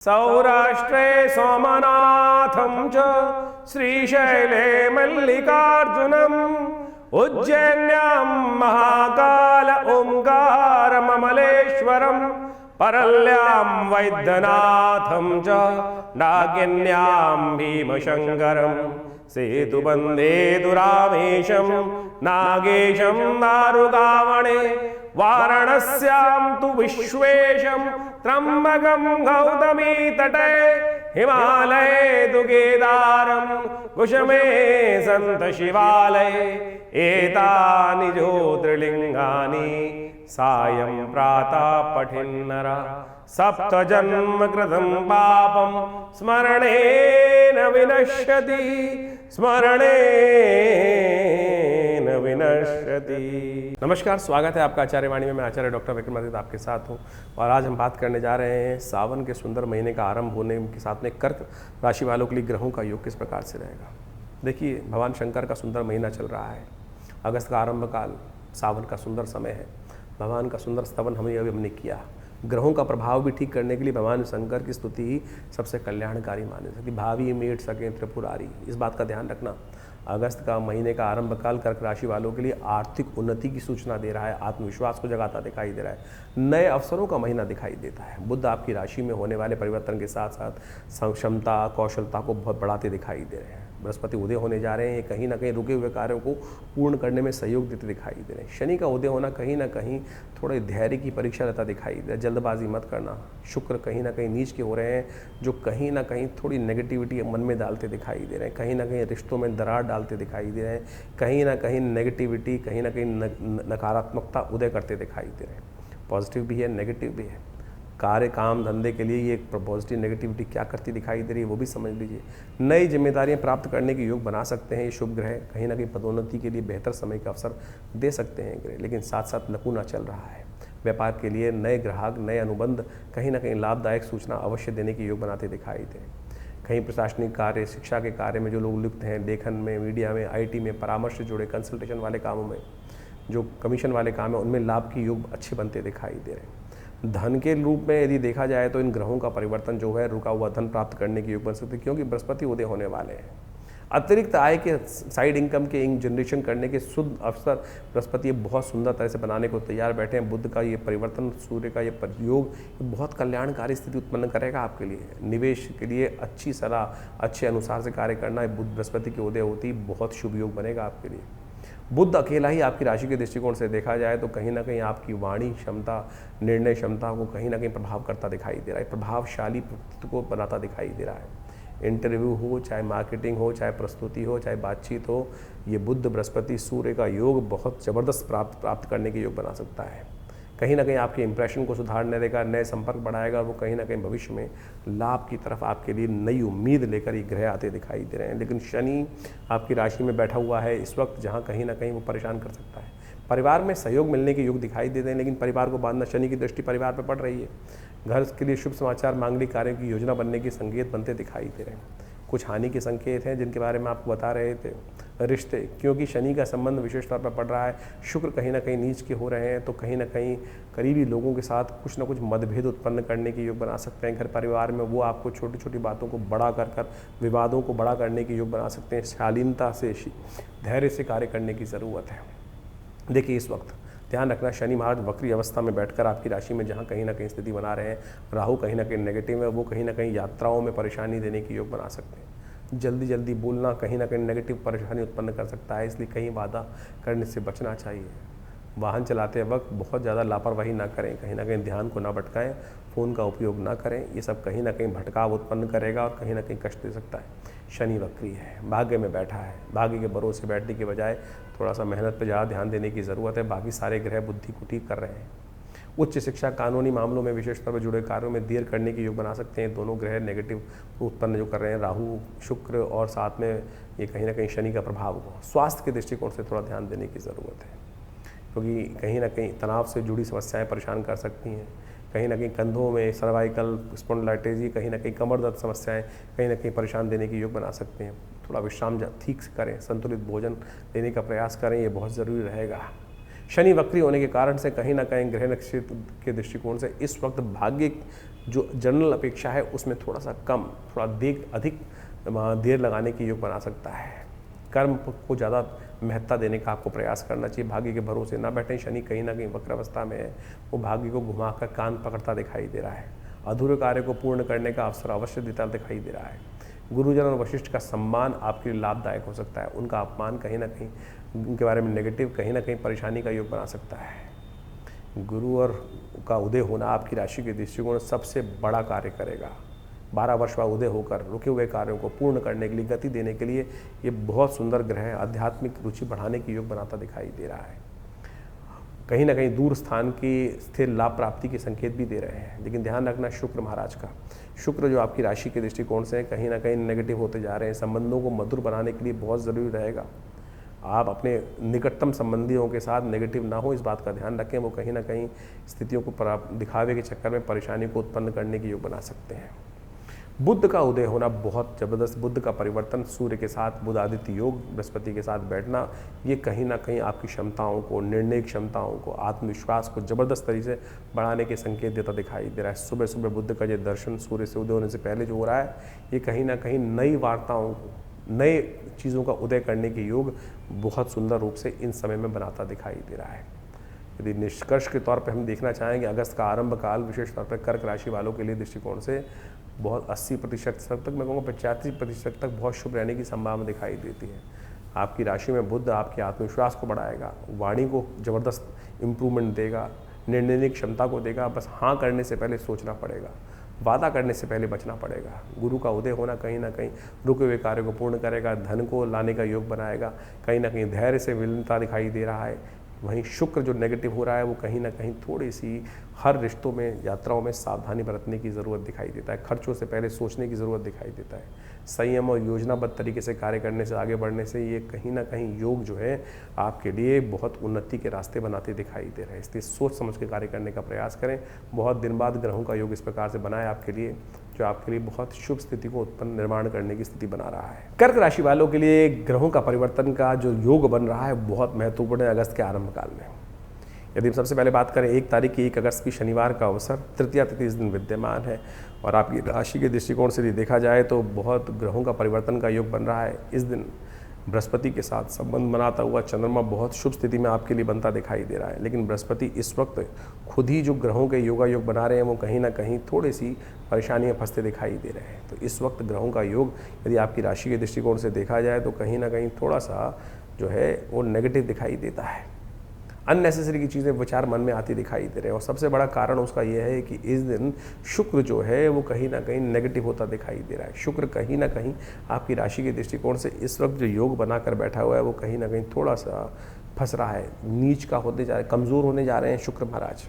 सौराष्ट्रे सोमनाथं च श्रीशैले मल्लिकार्जुनम् उज्जैन्यां महाकाल ओंकारममलेश्वरम् परल्यां वैद्यनाथं च नागिन्यां भीमशङ्करम् सेतुबन्धे दुरामेशं नागेशं दारुकावणे वाराणस्यां तु विश्वेशं त्र्यम्बकं गौतमी तटे हिमालये तु केदारं कुशमे सन्त शिवालये एतानि ज्योतिर्लिङ्गानि सायं प्रातः पठिन्नरः सप्तजन्म कृतं पापं स्मरणेन विनश्यति स्मरणेन विनश्यति। नमस्कार, स्वागत है आपका आचार्यवाणी में। मैं आचार्य डॉक्टर विक्रमादित्य आपके साथ हूं और आज हम बात करने जा रहे हैं सावन के सुंदर महीने का आरंभ होने के साथ में कर्क राशि वालों के लिए ग्रहों का योग किस प्रकार से रहेगा। देखिए, भगवान शंकर का सुंदर महीना चल रहा है। अगस्त का आरंभ काल, सावन का सुंदर समय है। भगवान का सुंदर स्तवन हमने किया। ग्रहों का प्रभाव भी ठीक करने के लिए भगवान शंकर की स्तुति ही सबसे कल्याणकारी माने सकती। भावी मेट सके त्रिपुरारी, इस बात का ध्यान रखना। अगस्त का महीने का आरंभ काल कर्क राशि वालों के लिए आर्थिक उन्नति की सूचना दे रहा है, आत्मविश्वास को जगाता दिखाई दे रहा है, नए अवसरों का महीना दिखाई देता है। बुध आपकी राशि में होने वाले परिवर्तन के साथ साथ क्षमता कौशलता को बहुत बढ़ाते दिखाई दे रहे हैं। बृहस्पति उदय होने जा रहे हैं, ये कहीं ना कहीं रुके हुए कार्यों को पूर्ण करने में सहयोग देते दिखाई दे रहे हैं। शनि का उदय होना कहीं ना कहीं थोड़े धैर्य की परीक्षा लेता दिखाई दे रहा है। जल्दबाजी मत करना। शुक्र कहीं ना कहीं नीच के हो रहे हैं, जो कहीं ना कहीं थोड़ी नेगेटिविटी मन में डालते दिखाई दे रहे हैं। कहीं ना कहीं रिश्तों में दरार डालते दिखाई दे रहे हैं। कहीं ना कहीं नेगेटिविटी, कहीं ना कहीं नकारात्मकता उदय करते दिखाई दे रहे हैं। पॉजिटिव भी है, नेगेटिव भी है। कार्य काम धंधे के लिए ये पॉजिटिव नेगेटिविटी क्या करती दिखाई दे रही है, वो भी समझ लीजिए। नई जिम्मेदारियां प्राप्त करने के योग बना सकते हैं ये शुभ ग्रह। कहीं ना कहीं पदोन्नति के लिए बेहतर समय का अवसर दे सकते हैं ग्रह, लेकिन साथ साथ नकुना चल रहा है। व्यापार के लिए नए ग्राहक, नए अनुबंध कहीं ना कहीं लाभदायक सूचना अवश्य देने के योग बनाते दिखाई दे। कहीं प्रशासनिक कार्य, शिक्षा के कार्य में जो लोग लिप्त हैं, लेखन में, मीडिया में, IT में, परामर्श से जुड़े कंसल्टेशन वाले कामों में, जो कमीशन वाले काम है, उनमें लाभ के योग अच्छे बनते दिखाई दे रहे हैं। धन के रूप में यदि देखा जाए तो इन ग्रहों का परिवर्तन जो है रुका हुआ धन प्राप्त करने के योग बन सकते हैं, क्योंकि बृहस्पति उदय होने वाले हैं। अतिरिक्त आय के साइड इनकम के जनरेशन करने के शुद्ध अवसर बृहस्पति बहुत सुंदर तरह से बनाने को तैयार बैठे हैं। बुध का ये परिवर्तन, सूर्य का ये योग बहुत कल्याणकारी स्थिति उत्पन्न करेगा आपके लिए। निवेश के लिए अच्छी सलाह, अच्छे अनुसार से कार्य करना, बुध बृहस्पति के उदय होती बहुत शुभ योग बनेगा आपके लिए। बुध अकेला ही आपकी राशि के दृष्टिकोण से देखा जाए तो कहीं ना कहीं आपकी वाणी क्षमता, निर्णय क्षमता को कहीं ना कहीं प्रभाव करता दिखाई दे रहा है, प्रभावशाली व्यक्तित्व को बनाता दिखाई दे रहा है। इंटरव्यू हो, चाहे मार्केटिंग हो, चाहे प्रस्तुति हो, चाहे बातचीत हो, ये बुध बृहस्पति सूर्य का योग बहुत ज़बरदस्त प्राप्त करने के योग बना सकता है। कहीं ना कहीं आपके इंप्रेशन को सुधारने देगा, नए संपर्क बढ़ाएगा। वो कहीं ना कहीं भविष्य में लाभ की तरफ आपके लिए नई उम्मीद लेकर ये ग्रह आते दिखाई दे रहे हैं। लेकिन शनि आपकी राशि में बैठा हुआ है इस वक्त, जहाँ कहीं ना कहीं वो परेशान कर सकता है। परिवार में सहयोग मिलने के योग दिखाई देते हैं, लेकिन परिवार को बांधना, शनि की दृष्टि परिवार पर पड़ रही है। घर के लिए शुभ समाचार, मांगलिक कार्यों की योजना बनने के संकेत बनते दिखाई दे रहे हैं। कुछ हानि के संकेत हैं जिनके बारे में आपको बता रहे थे। रिश्ते, क्योंकि शनि का संबंध विशेष तौर पर पड़ रहा है, शुक्र कहीं ना कहीं नीच के हो रहे हैं, तो कहीं ना कहीं करीबी लोगों के साथ कुछ ना कुछ मतभेद उत्पन्न करने के योग बना सकते हैं। घर परिवार में वो आपको छोटी छोटी बातों को बड़ा कर विवादों को बड़ा करने के योग बना सकते हैं। शालीनता से, धैर्य से कार्य करने की ज़रूरत है। देखिए, इस वक्त ध्यान रखना, शनि महाराज वक्री अवस्था में बैठकर आपकी राशि में जहाँ कहीं ना कहीं स्थिति बना रहे हैं, राहु कहीं ना कहीं नेगेटिव है, वो कहीं ना कहीं यात्राओं में परेशानी देने की योग बना सकते हैं। जल्दी बोलना कहीं ना कहीं नेगेटिव परेशानी उत्पन्न कर सकता है, इसलिए कहीं वादा करने से बचना चाहिए। वाहन चलाते वक्त बहुत ज़्यादा लापरवाही ना करें, कहीं ना कहीं ध्यान को ना भटकाएं, फ़ोन का उपयोग ना करें। ये सब कहीं ना कहीं भटकाव उत्पन्न करेगा और कहीं ना कहीं कष्ट दे सकता है। शनि वक्री है, भाग्य में बैठा है। भाग्य के भरोसे बैठने के बजाय थोड़ा सा मेहनत पर ज़्यादा ध्यान देने की ज़रूरत है। बाकी सारे ग्रह बुद्धि को ठीक कर रहे हैं। उच्च शिक्षा, कानूनी मामलों में विशेष तौर पर जुड़े कार्यों में देर करने के योग बना सकते हैं। दोनों ग्रह नेगेटिव उत्पन्न जो कर रहे हैं, राहु शुक्र, और साथ में ये कहीं ना कहीं शनि का प्रभाव हो। स्वास्थ्य के दृष्टिकोण से थोड़ा ध्यान देने की ज़रूरत है, क्योंकि कहीं ना कहीं तनाव से जुड़ी समस्याएं परेशान कर सकती हैं। कहीं ना कहीं कंधों में सर्वाइकल स्पॉन्डिलाइटिस, कहीं ना कहीं कमर दर्द समस्याएं कहीं ना कहीं परेशान देने के योग बना सकते हैं। थोड़ा विश्राम ठीक से करें, संतुलित भोजन लेने का प्रयास करें, ये बहुत ज़रूरी रहेगा। शनि वक्री होने के कारण से कहीं ना कहीं ग्रह नक्षत्र के दृष्टिकोण से इस वक्त भाग्य जो जनरल अपेक्षा है उसमें थोड़ा सा कम, थोड़ा अधिक देर लगाने की योग बना सकता है। कर्म को ज़्यादा महत्ता देने का आपको प्रयास करना चाहिए। भाग्य के भरोसे ना बैठें। शनि कहीं ना कहीं वक्र अवस्था में है, वो भाग्य को घुमाकर कान पकड़ता दिखाई दे रहा है। अधूरे कार्य को पूर्ण करने का अवसर अवश्य देता दिखाई दे रहा है। गुरुजन और वशिष्ठ का सम्मान आपके लिए लाभदायक हो सकता है। उनका अपमान कहीं ना कहीं, उनके बारे में नेगेटिव कहीं ना कहीं परेशानी का योग बना सकता है। गुरु और का उदय होना आपकी राशि के दृष्टिकोण सबसे बड़ा कार्य करेगा। 12 वर्ष बाद उदय होकर रुके हुए कार्यों को पूर्ण करने के लिए, गति देने के लिए ये बहुत सुंदर ग्रह आध्यात्मिक रुचि बढ़ाने की योग बनाता दिखाई दे रहा है। कहीं ना कहीं दूर स्थान की स्थिर लाभ प्राप्ति के संकेत भी दे रहे हैं। लेकिन ध्यान रखना शुक्र महाराज का, शुक्र जो आपकी राशि के दृष्टिकोण से कहीं ना कहीं नेगेटिव होते जा रहे हैं। संबंधों को मधुर बनाने के लिए बहुत ज़रूरी रहेगा आप अपने निकटतम संबंधियों के साथ नेगेटिव ना हो, इस बात का ध्यान रखें। वो कहीं ना कहीं स्थितियों को दिखावे के चक्कर में परेशानी को उत्पन्न करने की योग बना सकते हैं। बुध का उदय होना बहुत ज़बरदस्त, बुध का परिवर्तन, सूर्य के साथ बुध आदित्य योग, बृहस्पति के साथ बैठना, ये कहीं ना कहीं आपकी क्षमताओं को, निर्णय क्षमताओं को, आत्मविश्वास को ज़बरदस्त तरीके से बढ़ाने के संकेत देता दिखाई दे रहा है। सुबह सुबह बुध का ये दर्शन सूर्य से उदय होने से पहले जो हो रहा है, ये कहीं ना कहीं नई वार्ताओं को, नए चीज़ों का उदय करने के योग बहुत सुंदर रूप से इन समय में बनाता दिखाई दे रहा है। यदि निष्कर्ष के तौर पर हम देखना चाहेंगे, अगस्त का आरंभ काल विशेष तौर पर कर्क राशि वालों के लिए दृष्टिकोण से बहुत 80% तक, मैं कहूँगा 85% तक बहुत शुभ रहने की संभावना दिखाई देती है। आपकी राशि में बुध आपके आत्मविश्वास को बढ़ाएगा, वाणी को ज़बरदस्त इम्प्रूवमेंट देगा, निर्णय क्षमता को देगा। बस हाँ करने से पहले सोचना पड़ेगा, वादा करने से पहले बचना पड़ेगा। गुरु का उदय होना कहीं ना कहीं रुके हुए कार्य को पूर्ण करेगा, धन को लाने का योग बनाएगा। कहीं ना कहीं धैर्य से विलीनता दिखाई दे रहा है। वहीं शुक्र जो नेगेटिव हो रहा है, वो कहीं ना कहीं थोड़ी सी हर रिश्तों में, यात्राओं में सावधानी बरतने की ज़रूरत दिखाई देता है। खर्चों से पहले सोचने की ज़रूरत दिखाई देता है। संयम और योजनाबद्ध तरीके से कार्य करने से, आगे बढ़ने से ये कहीं ना कहीं योग जो है आपके लिए बहुत उन्नति के रास्ते बनाते दिखाई दे रहे हैं। इसलिए सोच समझ के कार्य करने का प्रयास करें। बहुत दिन बाद ग्रहों का योग इस प्रकार से बनाए आपके लिए, जो आपके लिए बहुत शुभ स्थिति को उत्पन्न निर्माण करने की स्थिति बना रहा है। कर्क राशि वालों के लिए ग्रहों का परिवर्तन का जो योग बन रहा है बहुत महत्वपूर्ण है अगस्त के आरंभ काल में। यदि हम सबसे पहले बात करें 1 तारीख की 1 अगस्त की शनिवार का अवसर, तृतीया तिथि इस दिन विद्यमान है। और आपकी राशि के दृष्टिकोण से यदि देखा जाए तो बहुत ग्रहों का परिवर्तन का योग बन रहा है। इस दिन बृहस्पति के साथ संबंध बनाता हुआ चंद्रमा बहुत शुभ स्थिति में आपके लिए बनता दिखाई दे रहा है। लेकिन बृहस्पति इस वक्त खुद ही जो ग्रहों के योग बना रहे हैं, वो कहीं ना कहीं थोड़ी सी परेशानियां फंसते दिखाई दे रहे हैं। तो इस वक्त ग्रहों का योग यदि आपकी राशि के दृष्टिकोण से देखा जाए तो कहीं ना कहीं थोड़ा सा जो है वो नेगेटिव दिखाई देता है। अननेसेसरी की चीज़ें विचार मन में आती दिखाई दे रहे हैं। और सबसे बड़ा कारण उसका यह है कि इस दिन शुक्र जो है वो कहीं ना कहीं नेगेटिव होता दिखाई दे रहा है। शुक्र कहीं ना कहीं आपकी राशि के दृष्टिकोण से इस वक्त जो योग बनाकर बैठा हुआ है, वो कहीं ना कहीं थोड़ा सा फंस रहा है, नीच का होते जा रहे, कमज़ोर होने जा रहे हैं शुक्र महाराज।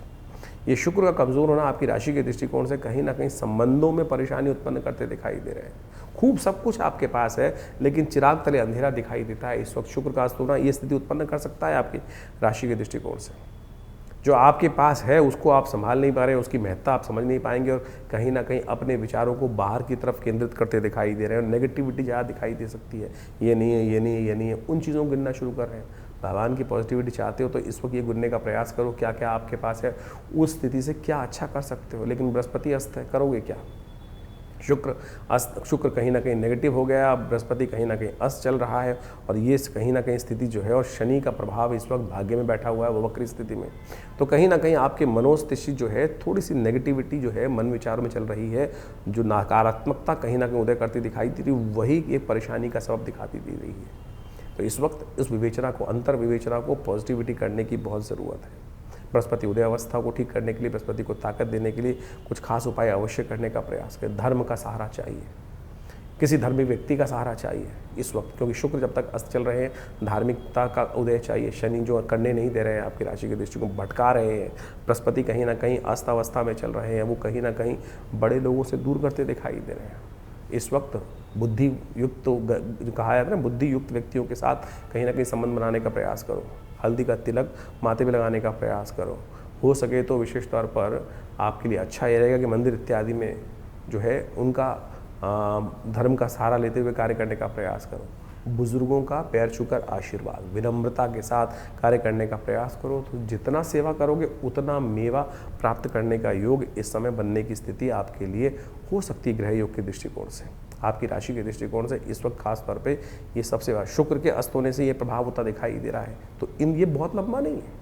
ये शुक्र का कमज़ोर होना आपकी राशि के दृष्टिकोण से कहीं ना कहीं संबंधों में परेशानी उत्पन्न करते दिखाई दे रहे हैं। खूब सब कुछ आपके पास है, लेकिन चिराग तले अंधेरा दिखाई देता है। इस वक्त शुक्र का अस्त होना ये स्थिति उत्पन्न कर सकता है आपकी राशि के दृष्टिकोण से। जो आपके पास है उसको आप संभाल नहीं पा रहे, उसकी महत्ता आप समझ नहीं पाएंगे और कहीं ना कहीं अपने विचारों को बाहर की तरफ केंद्रित करते दिखाई दे रहे हैं। और नेगेटिविटी ज़्यादा दिखाई दे सकती है, ये नहीं है, ये नहीं है, ये नहीं है, उन चीज़ों को गिनना शुरू कर रहे हैं। भगवान की पॉजिटिविटी चाहते हो तो इस वक्त ये गिनने का प्रयास करो, क्या क्या आपके पास है, उस स्थिति से क्या अच्छा कर सकते हो। लेकिन बृहस्पति अस्त है, करोगे क्या? शुक्र कहीं ना कहीं नेगेटिव हो गया, बृहस्पति कहीं ना कहीं अस्त चल रहा है। और ये कहीं ना कहीं स्थिति जो है, और शनि का प्रभाव इस वक्त भाग्य में बैठा हुआ है वो वक्री स्थिति में, तो कहीं ना कहीं आपके मनोस्थिति जो है, थोड़ी सी नेगेटिविटी जो है मन विचारों में चल रही है, जो नकारात्मकता कहीं ना कहीं उदय करती दिखाई दे रही, वही एक परेशानी का सबब दिखाती दे रही है। तो इस वक्त इस विवेचना को, अंतर विवेचना को पॉजिटिविटी करने की बहुत ज़रूरत है। बृहस्पति उदय अवस्था को ठीक करने के लिए, बृहस्पति को ताकत देने के लिए कुछ खास उपाय अवश्य करने का प्रयास करें। धर्म का सहारा चाहिए, किसी धर्मी व्यक्ति का सहारा चाहिए इस वक्त, क्योंकि शुक्र जब तक अस्त चल रहे हैं धार्मिकता का उदय चाहिए। शनि जो करने नहीं दे रहे हैं, आपकी राशि के दृष्टिकोण भटका रहे हैं। बृहस्पति कहीं ना कहीं अस्त अवस्था में चल रहे हैं, वो कहीं ना कहीं बड़े लोगों से दूर करते दिखाई दे रहे हैं। इस वक्त बुद्धि युक्त, जो कहा जाता है ना, बुद्धि युक्त व्यक्तियों के साथ कहीं ना कहीं संबंध बनाने का प्रयास करो। हल्दी का तिलक माथे पे लगाने का प्रयास करो। हो सके तो विशेष तौर पर आपके लिए अच्छा ये रहेगा कि मंदिर इत्यादि में जो है उनका धर्म का सहारा लेते हुए कार्य करने का प्रयास करो। बुजुर्गों का पैर छूकर आशीर्वाद, विनम्रता के साथ कार्य करने का प्रयास करो तो जितना सेवा करोगे उतना मेवा प्राप्त करने का योग इस समय बनने की स्थिति आपके लिए हो सकती है। ग्रह योग के दृष्टिकोण से, आपकी राशि के दृष्टिकोण से इस वक्त खास तौर पे ये सबसे बड़ा शुक्र के अस्त होने से ये प्रभाव होता दिखाई दे रहा है। तो ये बहुत लंबा नहीं है,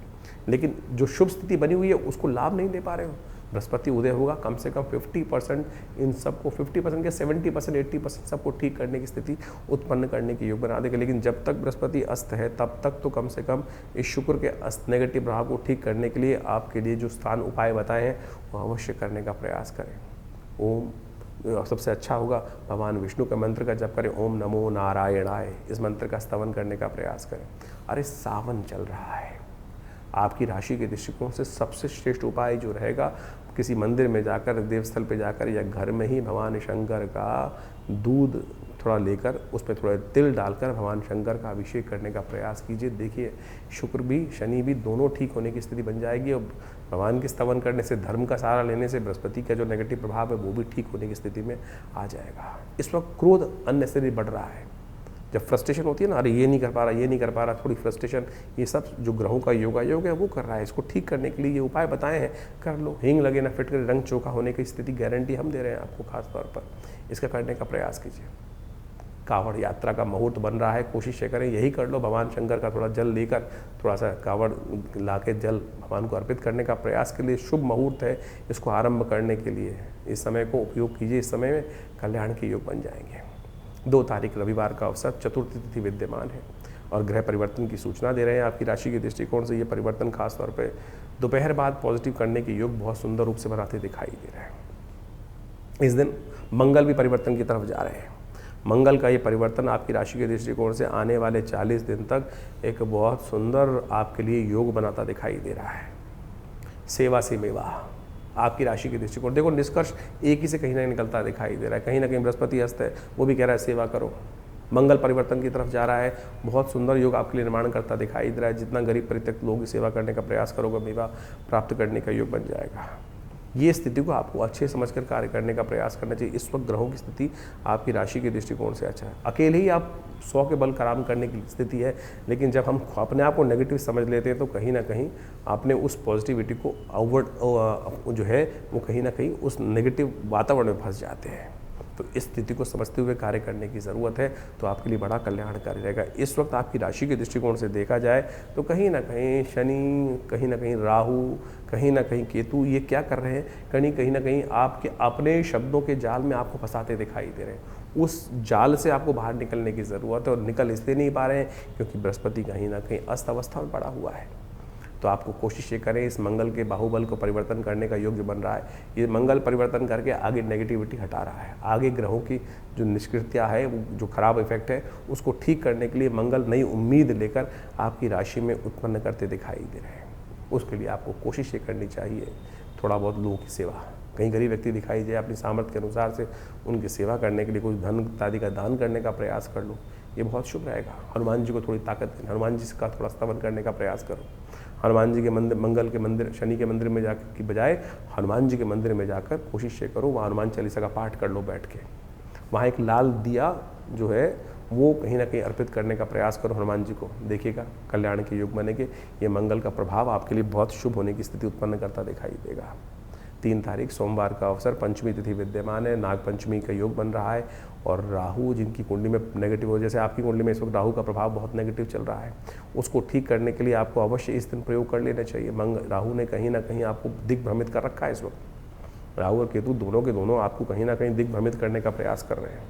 लेकिन जो शुभ स्थिति बनी हुई है उसको लाभ नहीं ले पा रहे हो। बृहस्पति उदय होगा, कम से कम 50% इन सबको, 50% के 70% 80% सबको ठीक करने की स्थिति उत्पन्न करने की योग बना देगा। लेकिन जब तक बृहस्पति अस्त है तब तक तो कम से कम इस शुक्र के अस्त नेगेटिव प्रभाव को ठीक करने के लिए आपके लिए जो स्थान उपाय बताए हैं वो अवश्य करने का प्रयास करें। ओम सबसे अच्छा होगा भगवान विष्णु के मंत्र का जप करें, ओम नमो नारायणाय, इस मंत्र का स्तवन करने का प्रयास करें। अरे सावन चल रहा है, आपकी राशि के दृष्टिकोण से सबसे श्रेष्ठ उपाय जो रहेगा, किसी मंदिर में जाकर, देवस्थल पे जाकर या घर में ही भगवान शंकर का दूध थोड़ा लेकर उस पर थोड़ा तिल डालकर भगवान शंकर का अभिषेक करने का प्रयास कीजिए। देखिए शुक्र भी शनि भी दोनों ठीक होने की स्थिति बन जाएगी और भगवान के स्तवन करने से, धर्म का सहारा लेने से बृहस्पति का जो नेगेटिव प्रभाव है वो भी ठीक होने की स्थिति में आ जाएगा। इस वक्त क्रोध अननेसेसरी बढ़ रहा है। जब फ्रस्ट्रेशन होती है ना, अरे ये नहीं कर पा रहा, ये नहीं कर पा रहा, थोड़ी फ्रस्ट्रेशन, ये सब जो ग्रहों का योग है वो कर रहा है। इसको ठीक करने के लिए ये उपाय बताए हैं, कर लो। हींग लगे ना फिट कर, रंग चोखा होने की स्थिति गारंटी हम दे रहे हैं आपको खास तौर पर, इसका करने का प्रयास कीजिए। कावड़ यात्रा का मुहूर्त बन रहा है, कोशिश करें यही कर लो, भगवान शंकर का थोड़ा जल लेकर, थोड़ा सा कावड़ लाके जल भगवान को अर्पित करने का प्रयास के लिए शुभ मुहूर्त है। इसको आरंभ करने के लिए इस समय को उपयोग कीजिए, इस समय में कल्याण के योग बन जाएंगे। 2 तारीख रविवार का अवसर, चतुर्थी तिथि विद्यमान है और ग्रह परिवर्तन की सूचना दे रहे हैं। आपकी राशि के दृष्टिकोण से ये परिवर्तन खास तौर पे दोपहर बाद पॉजिटिव करने के योग बहुत सुंदर रूप से बनाते दिखाई दे रहे हैं। इस दिन मंगल भी परिवर्तन की तरफ जा रहे हैं। मंगल का ये परिवर्तन आपकी राशि के दृष्टिकोण से आने वाले 40 दिन तक एक बहुत सुंदर आपके लिए योग बनाता दिखाई दे रहा है। सेवा से मेवा, आपकी राशि के दृष्टिकोण देखो, निष्कर्ष एक ही से कहीं ना निकलता दिखाई दे रहा है। कहीं ना कहीं बृहस्पति अस्त है, वो भी कह रहा है सेवा करो। मंगल परिवर्तन की तरफ जा रहा है, बहुत सुंदर योग आपके लिए निर्माण करता दिखाई दे रहा है। जितना गरीब परित्यक्त लोगों की सेवा करने का प्रयास करोगे, मेवा प्राप्त करने का योग बन जाएगा। ये स्थिति को आपको अच्छे समझकर कार्य करने का प्रयास करना चाहिए। इस वक्त ग्रहों की स्थिति आपकी राशि के दृष्टिकोण से अच्छा है। अकेले ही आप 100 के बल काम करने की स्थिति है, लेकिन जब हम अपने आप को नेगेटिव समझ लेते हैं तो कहीं ना कहीं आपने उस पॉजिटिविटी को आउटवर्ड जो है वो कहीं ना कहीं उस नेगेटिव वातावरण में फंस जाते हैं। तो इस स्थिति को समझते हुए कार्य करने की ज़रूरत है, तो आपके लिए बड़ा कल्याणकारी रहेगा। इस वक्त आपकी राशि के दृष्टिकोण से देखा जाए तो कहीं ना कहीं शनि, कहीं ना कहीं राहु, कहीं ना कहीं केतु ये क्या कर रहे हैं, कहीं ना कहीं आपके अपने शब्दों के जाल में आपको फंसाते दिखाई दे रहे हैं। उस जाल से आपको बाहर निकलने की ज़रूरत है और निकल इसलिए नहीं पा रहे हैं क्योंकि बृहस्पति कहीं ना कहीं अस्त अवस्था में पड़ा हुआ है। तो आपको कोशिश ये करें, इस मंगल के बाहुबल को परिवर्तन करने का योग जो बन रहा है, ये मंगल परिवर्तन करके आगे नेगेटिविटी हटा रहा है। आगे ग्रहों की जो निष्क्रियता है, वो जो खराब इफेक्ट है, उसको ठीक करने के लिए मंगल नई उम्मीद लेकर आपकी राशि में उत्पन्न करते दिखाई दे रहे हैं। उसके लिए आपको कोशिश ये करनी चाहिए, थोड़ा बहुत लोगों की सेवा, कहीं गरीब व्यक्ति दिखाई दे, अपनी सामर्थ्य के अनुसार से उनकी सेवा करने के लिए कुछ धन इत्यादि का दान करने का प्रयास कर लो, ये बहुत शुभ रहेगा। हनुमान जी को थोड़ी ताकत देना, हनुमान जी का थोड़ा स्तवन करने का प्रयास करो। हनुमान जी के मंदिर, मंगल के मंदिर, शनि के मंदिर में जाकर की बजाय हनुमान जी के मंदिर में जाकर कोशिश ये करो, वहाँ हनुमान चालीसा का पाठ कर लो बैठ के। वहाँ एक लाल दिया जो है वो कहीं ना कहीं अर्पित करने का प्रयास करो हनुमान जी को, देखिएगा कल्याण के योग बनेंगे। ये मंगल का प्रभाव आपके लिए बहुत शुभ होने की स्थिति उत्पन्न करता दिखाई देगा। 3 तारीख सोमवार का अवसर, पंचमी तिथि विद्यमान है, नाग पंचमी का योग बन रहा है और राहु जिनकी कुंडली में नेगेटिव हो, जैसे आपकी कुंडली में इस वक्त राहु का प्रभाव बहुत नेगेटिव चल रहा है, उसको ठीक करने के लिए आपको अवश्य इस दिन प्रयोग कर लेना चाहिए। राहु ने कहीं ना कहीं आपको दिग्भ्रमित कर रखा है। इस वक्त राहु और केतु दोनों के दोनों आपको कहीं ना कहीं दिग्भ्रमित करने का प्रयास कर रहे हैं।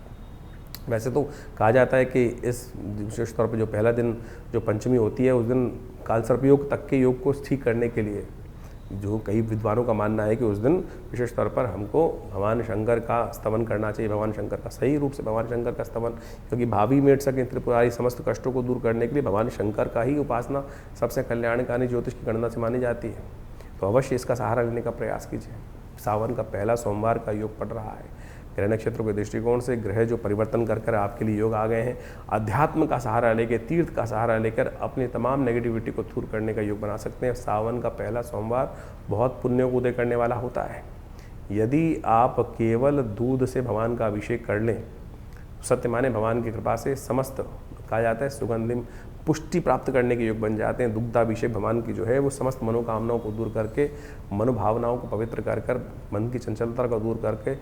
वैसे तो कहा जाता है कि इस विशेष तौर पर जो पहला दिन जो पंचमी होती है, उस दिन कालसर्प योग तक के योग को ठीक करने के लिए जो कई विद्वानों का मानना है कि उस दिन विशेष तौर पर हमको भगवान शंकर का स्तवन करना चाहिए। भगवान शंकर का सही रूप से भगवान शंकर का स्तवन, क्योंकि भावी मेट सके त्रिपुरारी समस्त कष्टों को दूर करने के लिए भगवान शंकर का ही उपासना सबसे कल्याणकारी ज्योतिष की गणना से मानी जाती है। तो अवश्य इसका सहारा लेने का प्रयास कीजिए। सावन का पहला सोमवार का योग पड़ रहा है। ग्रह नक्षत्रों के दृष्टिकोण से ग्रह जो परिवर्तन कर आपके लिए योग आ गए हैं, अध्यात्म का सहारा लेकर, तीर्थ का सहारा लेकर अपनी तमाम नेगेटिविटी को दूर करने का योग बना सकते हैं। सावन का पहला सोमवार बहुत पुण्य को उदय करने वाला होता है। यदि आप केवल दूध से भगवान का अभिषेक कर लें, सत्य माने भगवान की कृपा से समस्त कहा जाता है सुगंधिम पुष्टि प्राप्त करने के योग बन जाते हैं। दुग्धाभिषेक भगवान की जो है वो समस्त मनोकामनाओं को दूर करके, मनोभावनाओं को पवित्र कर कर, मन की चंचलता को दूर करके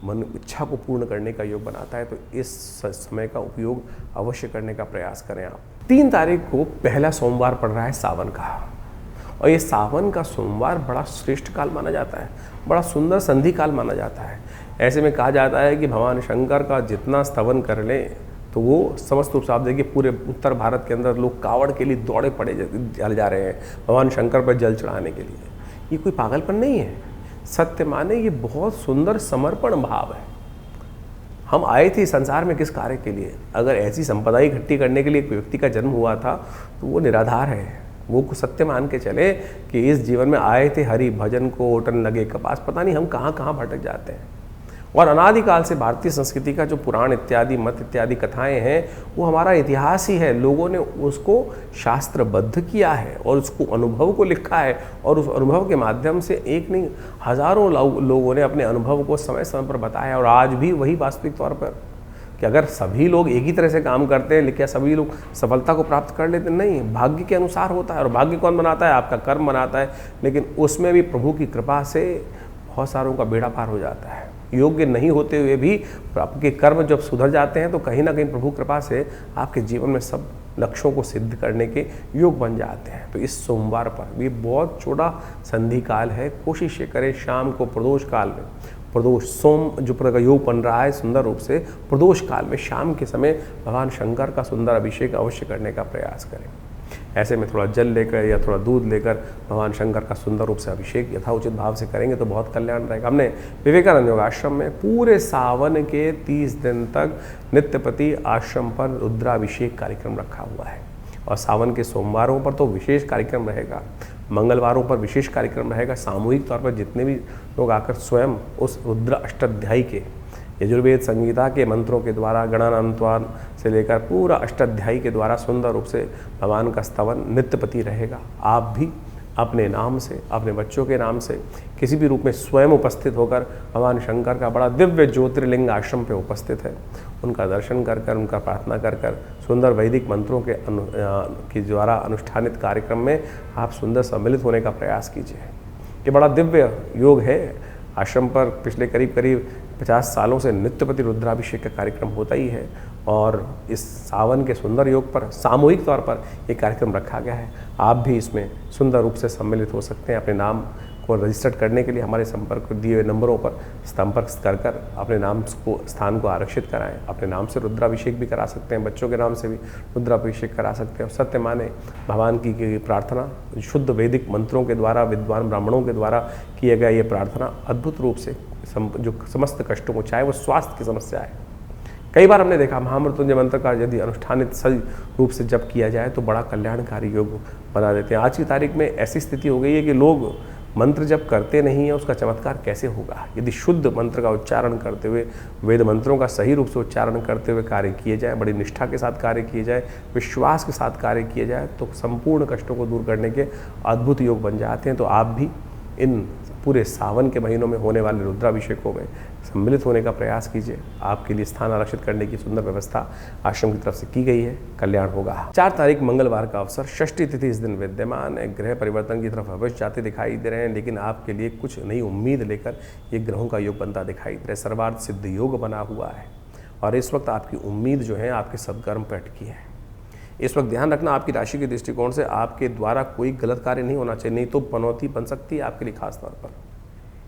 मन इच्छा को पूर्ण करने का योग बनाता है। तो इस समय का उपयोग अवश्य करने का प्रयास करें आप। 3 तारीख को पहला सोमवार पड़ रहा है सावन का, और ये सावन का सोमवार बड़ा श्रेष्ठ काल माना जाता है, बड़ा सुंदर संधि काल माना जाता है। ऐसे में कहा जाता है कि भगवान शंकर का जितना स्तवन कर लें तो वो समस्त रूप से आप देखिए पूरे उत्तर भारत के अंदर लोग कावड़ के लिए दौड़े पड़े जा रहे हैं भगवान शंकर पर जल चढ़ाने के लिए। ये कोई पागलपन नहीं है, सत्य माने ये बहुत सुंदर समर्पण भाव है। हम आए थे संसार में किस कार्य के लिए? अगर ऐसी संपदा इकट्ठी करने के लिए एक व्यक्ति का जन्म हुआ था तो वो निराधार है। वो सत्य मान के चले कि इस जीवन में आए थे हरि भजन को ओटन लगे कपास, पता नहीं हम कहाँ कहाँ भटक जाते हैं। और अनादिकाल से भारतीय संस्कृति का जो पुराण इत्यादि मत इत्यादि कथाएं हैं वो हमारा इतिहास ही है। लोगों ने उसको शास्त्रबद्ध किया है और उसको अनुभव को लिखा है, और उस अनुभव के माध्यम से एक नहीं हजारों लोगों ने अपने अनुभव को समय समय पर बताया। और आज भी वही वास्तविक तौर पर कि अगर सभी लोग एक ही तरह से काम करते हैं क्या सभी लोग सफलता को प्राप्त कर लेते? नहीं, भाग्य के अनुसार होता है। और भाग्य कौन बनाता है? आपका कर्म बनाता है। लेकिन उसमें भी प्रभु की कृपा से बहुत सारों का बेड़ा पार हो जाता है। योग्य नहीं होते हुए भी आपके कर्म जब सुधर जाते हैं तो कहीं ना कहीं प्रभु कृपा से आपके जीवन में सब लक्ष्यों को सिद्ध करने के योग बन जाते हैं। तो इस सोमवार पर भी बहुत छोटा संधि काल है, कोशिश ये करें शाम को प्रदोष काल में, प्रदोष सोम जो का योग बन रहा है सुंदर रूप से, प्रदोष काल में शाम के समय भगवान शंकर का सुंदर अभिषेक अवश्य करने का प्रयास करें। ऐसे में थोड़ा जल लेकर या थोड़ा दूध लेकर भगवान शंकर का सुंदर रूप से अभिषेक यथाउचित भाव से करेंगे तो बहुत कल्याण रहेगा। हमने विवेकानंद योग आश्रम में पूरे सावन के 30 दिन तक नित्यपति आश्रम पर रुद्राभिषेक कार्यक्रम रखा हुआ है। और सावन के सोमवारों पर तो विशेष कार्यक्रम रहेगा, मंगलवारों पर विशेष कार्यक्रम रहेगा। सामूहिक तौर पर जितने भी लोग आकर स्वयं उस रुद्र अष्टाध्यायी के यजुर्वेद संगीता के मंत्रों के द्वारा गणानान्त्वान से लेकर पूरा अष्टाध्यायी के द्वारा सुंदर रूप से भगवान का स्तवन नित्यपति रहेगा। आप भी अपने नाम से, अपने बच्चों के नाम से किसी भी रूप में स्वयं उपस्थित होकर भगवान शंकर का बड़ा दिव्य ज्योतिर्लिंग आश्रम पे उपस्थित है, उनका दर्शन कर कर, उनका प्रार्थना कर कर, सुंदर वैदिक मंत्रों के द्वारा अनुष्ठानित कार्यक्रम में आप सुंदर सम्मिलित होने का प्रयास कीजिए। ये बड़ा दिव्य योग है। आश्रम पर पिछले करीब 50 सालों से नित्यपति रुद्राभिषेक का कार्यक्रम होता ही है, और इस सावन के सुंदर योग पर सामूहिक तौर पर ये कार्यक्रम रखा गया है। आप भी इसमें सुंदर रूप से सम्मिलित हो सकते हैं। अपने नाम को रजिस्टर्ड करने के लिए हमारे संपर्क दिए हुए नंबरों पर संपर्क कर कर अपने नाम को स्थान को आरक्षित कराएं। अपने नाम से रुद्राभिषेक भी करा सकते हैं, बच्चों के नाम से भी रुद्राभिषेक करा सकते हैं। और सत्य माने भगवान की प्रार्थना शुद्ध वैदिक मंत्रों के द्वारा, विद्वान ब्राह्मणों के द्वारा किया गया ये प्रार्थना अद्भुत रूप से जो समस्त कष्टों को, चाहे वो स्वास्थ्य की समस्या है, कई बार हमने देखा महामृत्युंजय मंत्र का यदि अनुष्ठानित सही रूप से जप किया जाए तो बड़ा कल्याणकारी योग बना देते हैं। आज की तारीख में ऐसी स्थिति हो गई है कि लोग मंत्र जप करते नहीं है, उसका चमत्कार कैसे होगा? यदि शुद्ध मंत्र का उच्चारण करते हुए, वेद मंत्रों का सही रूप से उच्चारण करते हुए कार्य किए जाए, बड़ी निष्ठा के साथ कार्य किए जाए, विश्वास के साथ कार्य किए जाए तो संपूर्ण कष्टों को दूर करने के अद्भुत योग बन जाते हैं। तो आप भी इन पूरे सावन के महीनों में होने वाले रुद्राभिषेकों में सम्मिलित होने का प्रयास कीजिए। आपके लिए स्थान आरक्षित करने की सुंदर व्यवस्था आश्रम की तरफ से की गई है, कल्याण होगा। 4 तारीख मंगलवार का अवसर, षष्ठी तिथि इस दिन विद्यमान है। ग्रह परिवर्तन की तरफ अवश्य जाते दिखाई दे रहे हैं, लेकिन आपके लिए कुछ नई उम्मीद लेकर ये ग्रहों का योग बनता दिखाई दे रहा है। सर्वार्थ सिद्ध योग बना हुआ है और इस वक्त आपकी उम्मीद जो है आपके सदकर्म पर अटकी है। इस वक्त ध्यान रखना, आपकी राशि के दृष्टिकोण से आपके द्वारा कोई गलत कार्य नहीं होना चाहिए, नहीं तो पनौती बन सकती है आपके लिए। खास तौर पर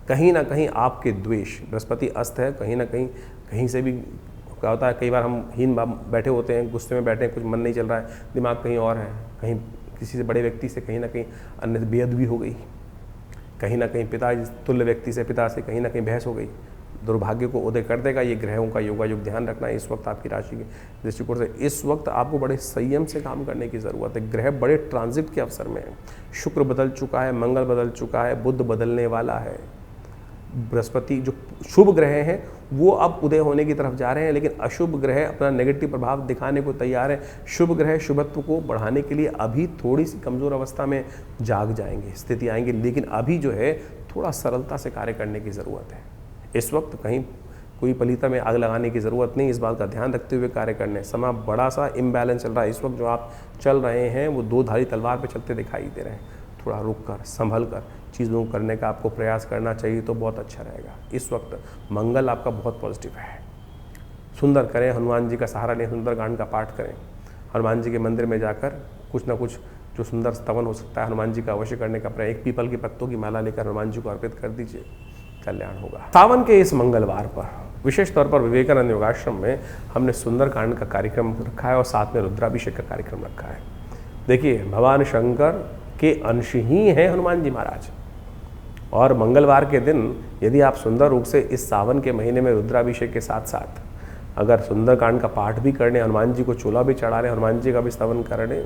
कहीं ना कहीं आपके द्वेष, बृहस्पति अस्त है, कहीं ना कहीं से भी क्या होता है, कई बार हम हीन बैठे होते हैं, गुस्से में बैठे हैं, कुछ मन नहीं चल रहा है, दिमाग कहीं और है, कहीं किसी से बड़े व्यक्ति से कहीं ना कहीं अन्य बेअदबी हो गई, कहीं ना कहीं पिता तुल्य व्यक्ति से, पिता से कहीं ना कहीं बहस हो गई, दुर्भाग्य को उदय कर देगा। ये ग्रहों का योगायोग ध्यान रखना है इस वक्त आपकी राशि के दृष्टिकोण से। इस वक्त आपको बड़े संयम से काम करने की ज़रूरत है। ग्रह बड़े ट्रांजिट के अवसर में है। शुक्र बदल चुका है, मंगल बदल चुका है, बुध बदलने वाला है, बृहस्पति जो शुभ ग्रह हैं वो अब उदय होने की तरफ जा रहे हैं, लेकिन अशुभ ग्रह अपना नेगेटिव प्रभाव दिखाने को तैयार है। शुभ ग्रह शुभत्व को बढ़ाने के लिए अभी थोड़ी सी कमज़ोर अवस्था में जाग जाएंगे, स्थिति आएंगी, लेकिन अभी जो है थोड़ा सरलता से कार्य करने की ज़रूरत है। इस वक्त कहीं कोई पलीता में आग लगाने की ज़रूरत नहीं, इस बात का ध्यान रखते हुए कार्य करने। समय बड़ा सा इम्बैलेंस चल रहा है इस वक्त, जो आप चल रहे हैं वो दो धारी तलवार पे चलते दिखाई दे रहे हैं। थोड़ा रुक कर संभल कर चीज़ों को करने का आपको प्रयास करना चाहिए तो बहुत अच्छा रहेगा। इस वक्त मंगल आपका बहुत पॉजिटिव है। सुंदर करें, हनुमान जी का सहारा लें, सुंदरकांड का पाठ करें, हनुमान जी के मंदिर में जाकर कुछ ना कुछ जो सुंदर स्तवन हो सकता है हनुमान जी का अवश्य करने का प्रयास। एक पीपल के पत्तों की माला लेकर हनुमान जी को अर्पित कर दीजिए, कल्याण होगा। सावन के इस मंगलवार पर विशेष तौर पर विवेकानंद योगाश्रम में हमने सुंदरकांड का कार्यक्रम रखा है और साथ में रुद्राभिषेक का कार्यक्रम रखा है। देखिए, भगवान शंकर के अंश ही हैं हनुमान जी महाराज, और मंगलवार के दिन यदि आप सुंदर रूप से इस सावन के महीने में रुद्राभिषेक के साथ साथ अगर सुंदरकांड का पाठ भी करने, हनुमान जी को चूल्हा भी चढ़ा लें, हनुमान जी का भी स्तवन करने,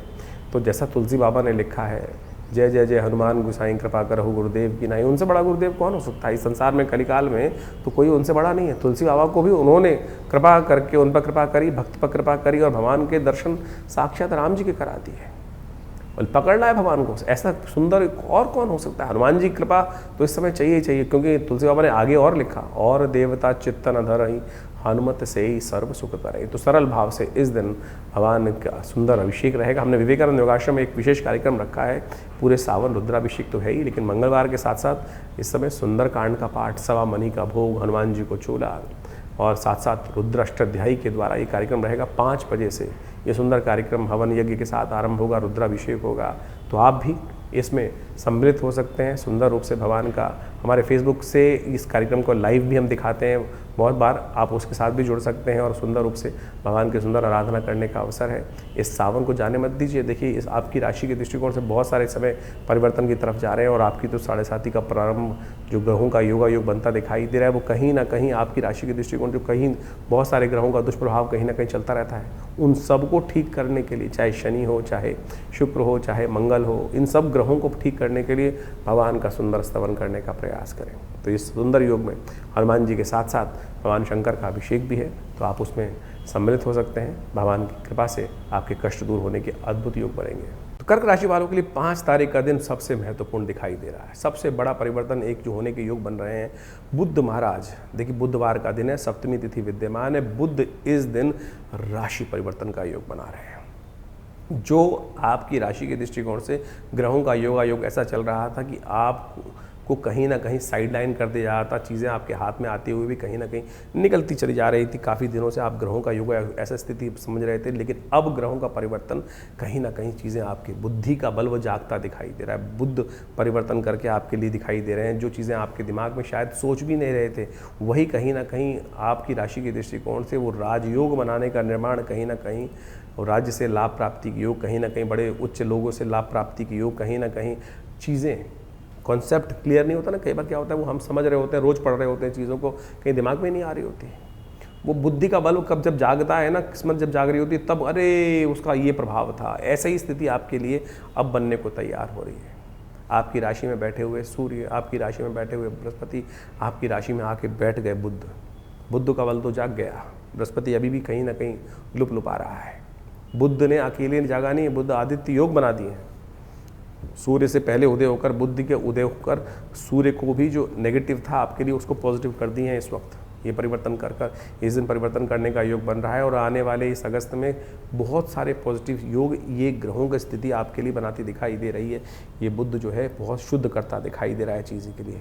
तो जैसा तुलसी बाबा ने लिखा है, जय जय जय हनुमान गोसाई कृपा करहु गुरुदेव की नाई। उनसे बड़ा गुरुदेव कौन हो सकता है इस संसार में? कलिकाल में तो कोई उनसे बड़ा नहीं है। तुलसी बाबा को भी उन्होंने कृपा करके उन पर कृपा करी, भक्त पर कृपा करी, और भगवान के दर्शन साक्षात राम जी के करा दिए। और पकड़ना है भगवान को, ऐसा सुंदर और कौन हो सकता है? हनुमान जी कृपा तो इस समय चाहिए ही चाहिए, क्योंकि तुलसी बाबा ने आगे और लिखा, और देवता चित्त न धरहि हनुमत से ही सर्व सुख करे। तो सरल भाव से इस दिन भगवान का सुंदर अभिषेक रहेगा। हमने विवेकानंद योगाश्रम में एक विशेष कार्यक्रम रखा है। पूरे सावन रुद्राभिषेक तो है ही, लेकिन मंगलवार के साथ साथ इस समय सुंदरकांड का पाठ, सवा मणि का भोग, हनुमान जी को चूल्हा, और साथ साथ रुद्र अष्टाध्यायी के द्वारा ये कार्यक्रम रहेगा। 5 बजे से ये सुंदर कार्यक्रम हवन यज्ञ के साथ आरंभ होगा, रुद्राभिषेक होगा। तो आप भी इसमें सम्मिलित हो सकते हैं। सुंदर रूप से भगवान का हमारे फेसबुक से इस कार्यक्रम को लाइव भी हम दिखाते हैं बहुत बार, आप उसके साथ भी जुड़ सकते हैं और सुंदर रूप से भगवान की सुंदर आराधना करने का अवसर है। इस सावन को जाने मत दीजिए। देखिए, इस आपकी राशि के दृष्टिकोण से बहुत सारे समय परिवर्तन की तरफ जा रहे हैं, और आपकी तो 7.5 का प्रारंभ जो ग्रहों का योगा योग बनता दिखाई दे रहा है, वो कहीं ना कहीं आपकी राशि के दृष्टिकोण जो कहीं बहुत सारे ग्रहों का दुष्प्रभाव कहीं ना कहीं चलता रहता है, उन सबको ठीक करने के लिए, चाहे शनि हो, चाहे शुक्र हो, चाहे मंगल हो, इन सब ग्रहों को ठीक करने के लिए भगवान का सुंदर स्तवन करने का प्रयास करें। तो इस सुंदर योग में हनुमान जी के साथ साथ भगवान शंकर का अभिषेक भी है, तो आप उसमें सम्मिलित हो सकते हैं। भगवान की कृपा से आपके कष्ट दूर होने के अद्भुत योग बनेंगे। तो कर्क राशि वालों के लिए 5 तारीख का दिन सबसे महत्वपूर्ण दिखाई दे रहा है। सबसे बड़ा परिवर्तन एक जो होने के योग बन रहे हैं, बुध महाराज, देखिए बुधवार का दिन है, सप्तमी तिथि विद्यमान है। बुध इस दिन राशि परिवर्तन का योग बना रहे हैं, जो आपकी राशि के दृष्टिकोण से ग्रहों का योगा योग ऐसा चल रहा था कि आपको कहीं ना कहीं साइड लाइन कर दिया जाता, चीज़ें आपके हाथ में आते हुए भी कहीं ना कहीं निकलती चली जा रही थी। काफ़ी दिनों से आप ग्रहों का योगा ऐसा स्थिति समझ रहे थे, लेकिन अब ग्रहों का परिवर्तन कहीं ना कहीं चीज़ें आपकी बुद्धि का बल वो जागता दिखाई दे रहा है। बुध परिवर्तन करके आपके लिए दिखाई दे रहे हैं। जो चीज़ें आपके दिमाग में शायद सोच भी नहीं रहे थे, वही कहीं ना कहीं आपकी राशि के दृष्टिकोण से वो राजयोग बनाने का निर्माण कहीं ना कहीं, और राज्य से लाभ प्राप्ति के योग, कहीं ना कहीं बड़े उच्च लोगों से लाभ प्राप्ति के योग, कहीं ना कहीं चीज़ें, कॉन्सेप्ट क्लियर नहीं होता ना, कई बार क्या होता है वो हम समझ रहे होते हैं, रोज़ पढ़ रहे होते हैं, चीज़ों को कहीं दिमाग में नहीं आ रही होती। वो बुद्धि का बल कब जब जागता है ना, किस्मत जब जाग रही होती है, तब अरे उसका ये प्रभाव था। ऐसा ही स्थिति आपके लिए अब बनने को तैयार हो रही है। आपकी राशि में बैठे हुए सूर्य, आपकी राशि में बैठे हुए बृहस्पति, आपकी राशि में आके बैठ गए बुध। बुध का बल तो जाग गया, बृहस्पति अभी भी कहीं ना कहीं लुपा रहा है। बुध ने अकेले जागा नहीं, बुध आदित्य योग बना दिए हैं। सूर्य से पहले उदय होकर, बुध के उदय होकर सूर्य को भी जो नेगेटिव था आपके लिए उसको पॉजिटिव कर दिए हैं। इस वक्त ये परिवर्तन कर इस दिन परिवर्तन करने का योग बन रहा है, और आने वाले इस अगस्त में बहुत सारे पॉजिटिव योग ये ग्रहों की स्थिति आपके लिए बनाती दिखाई दे रही है। ये बुध जो है बहुत शुद्ध करता दिखाई दे रहा है चीज़ों के लिए,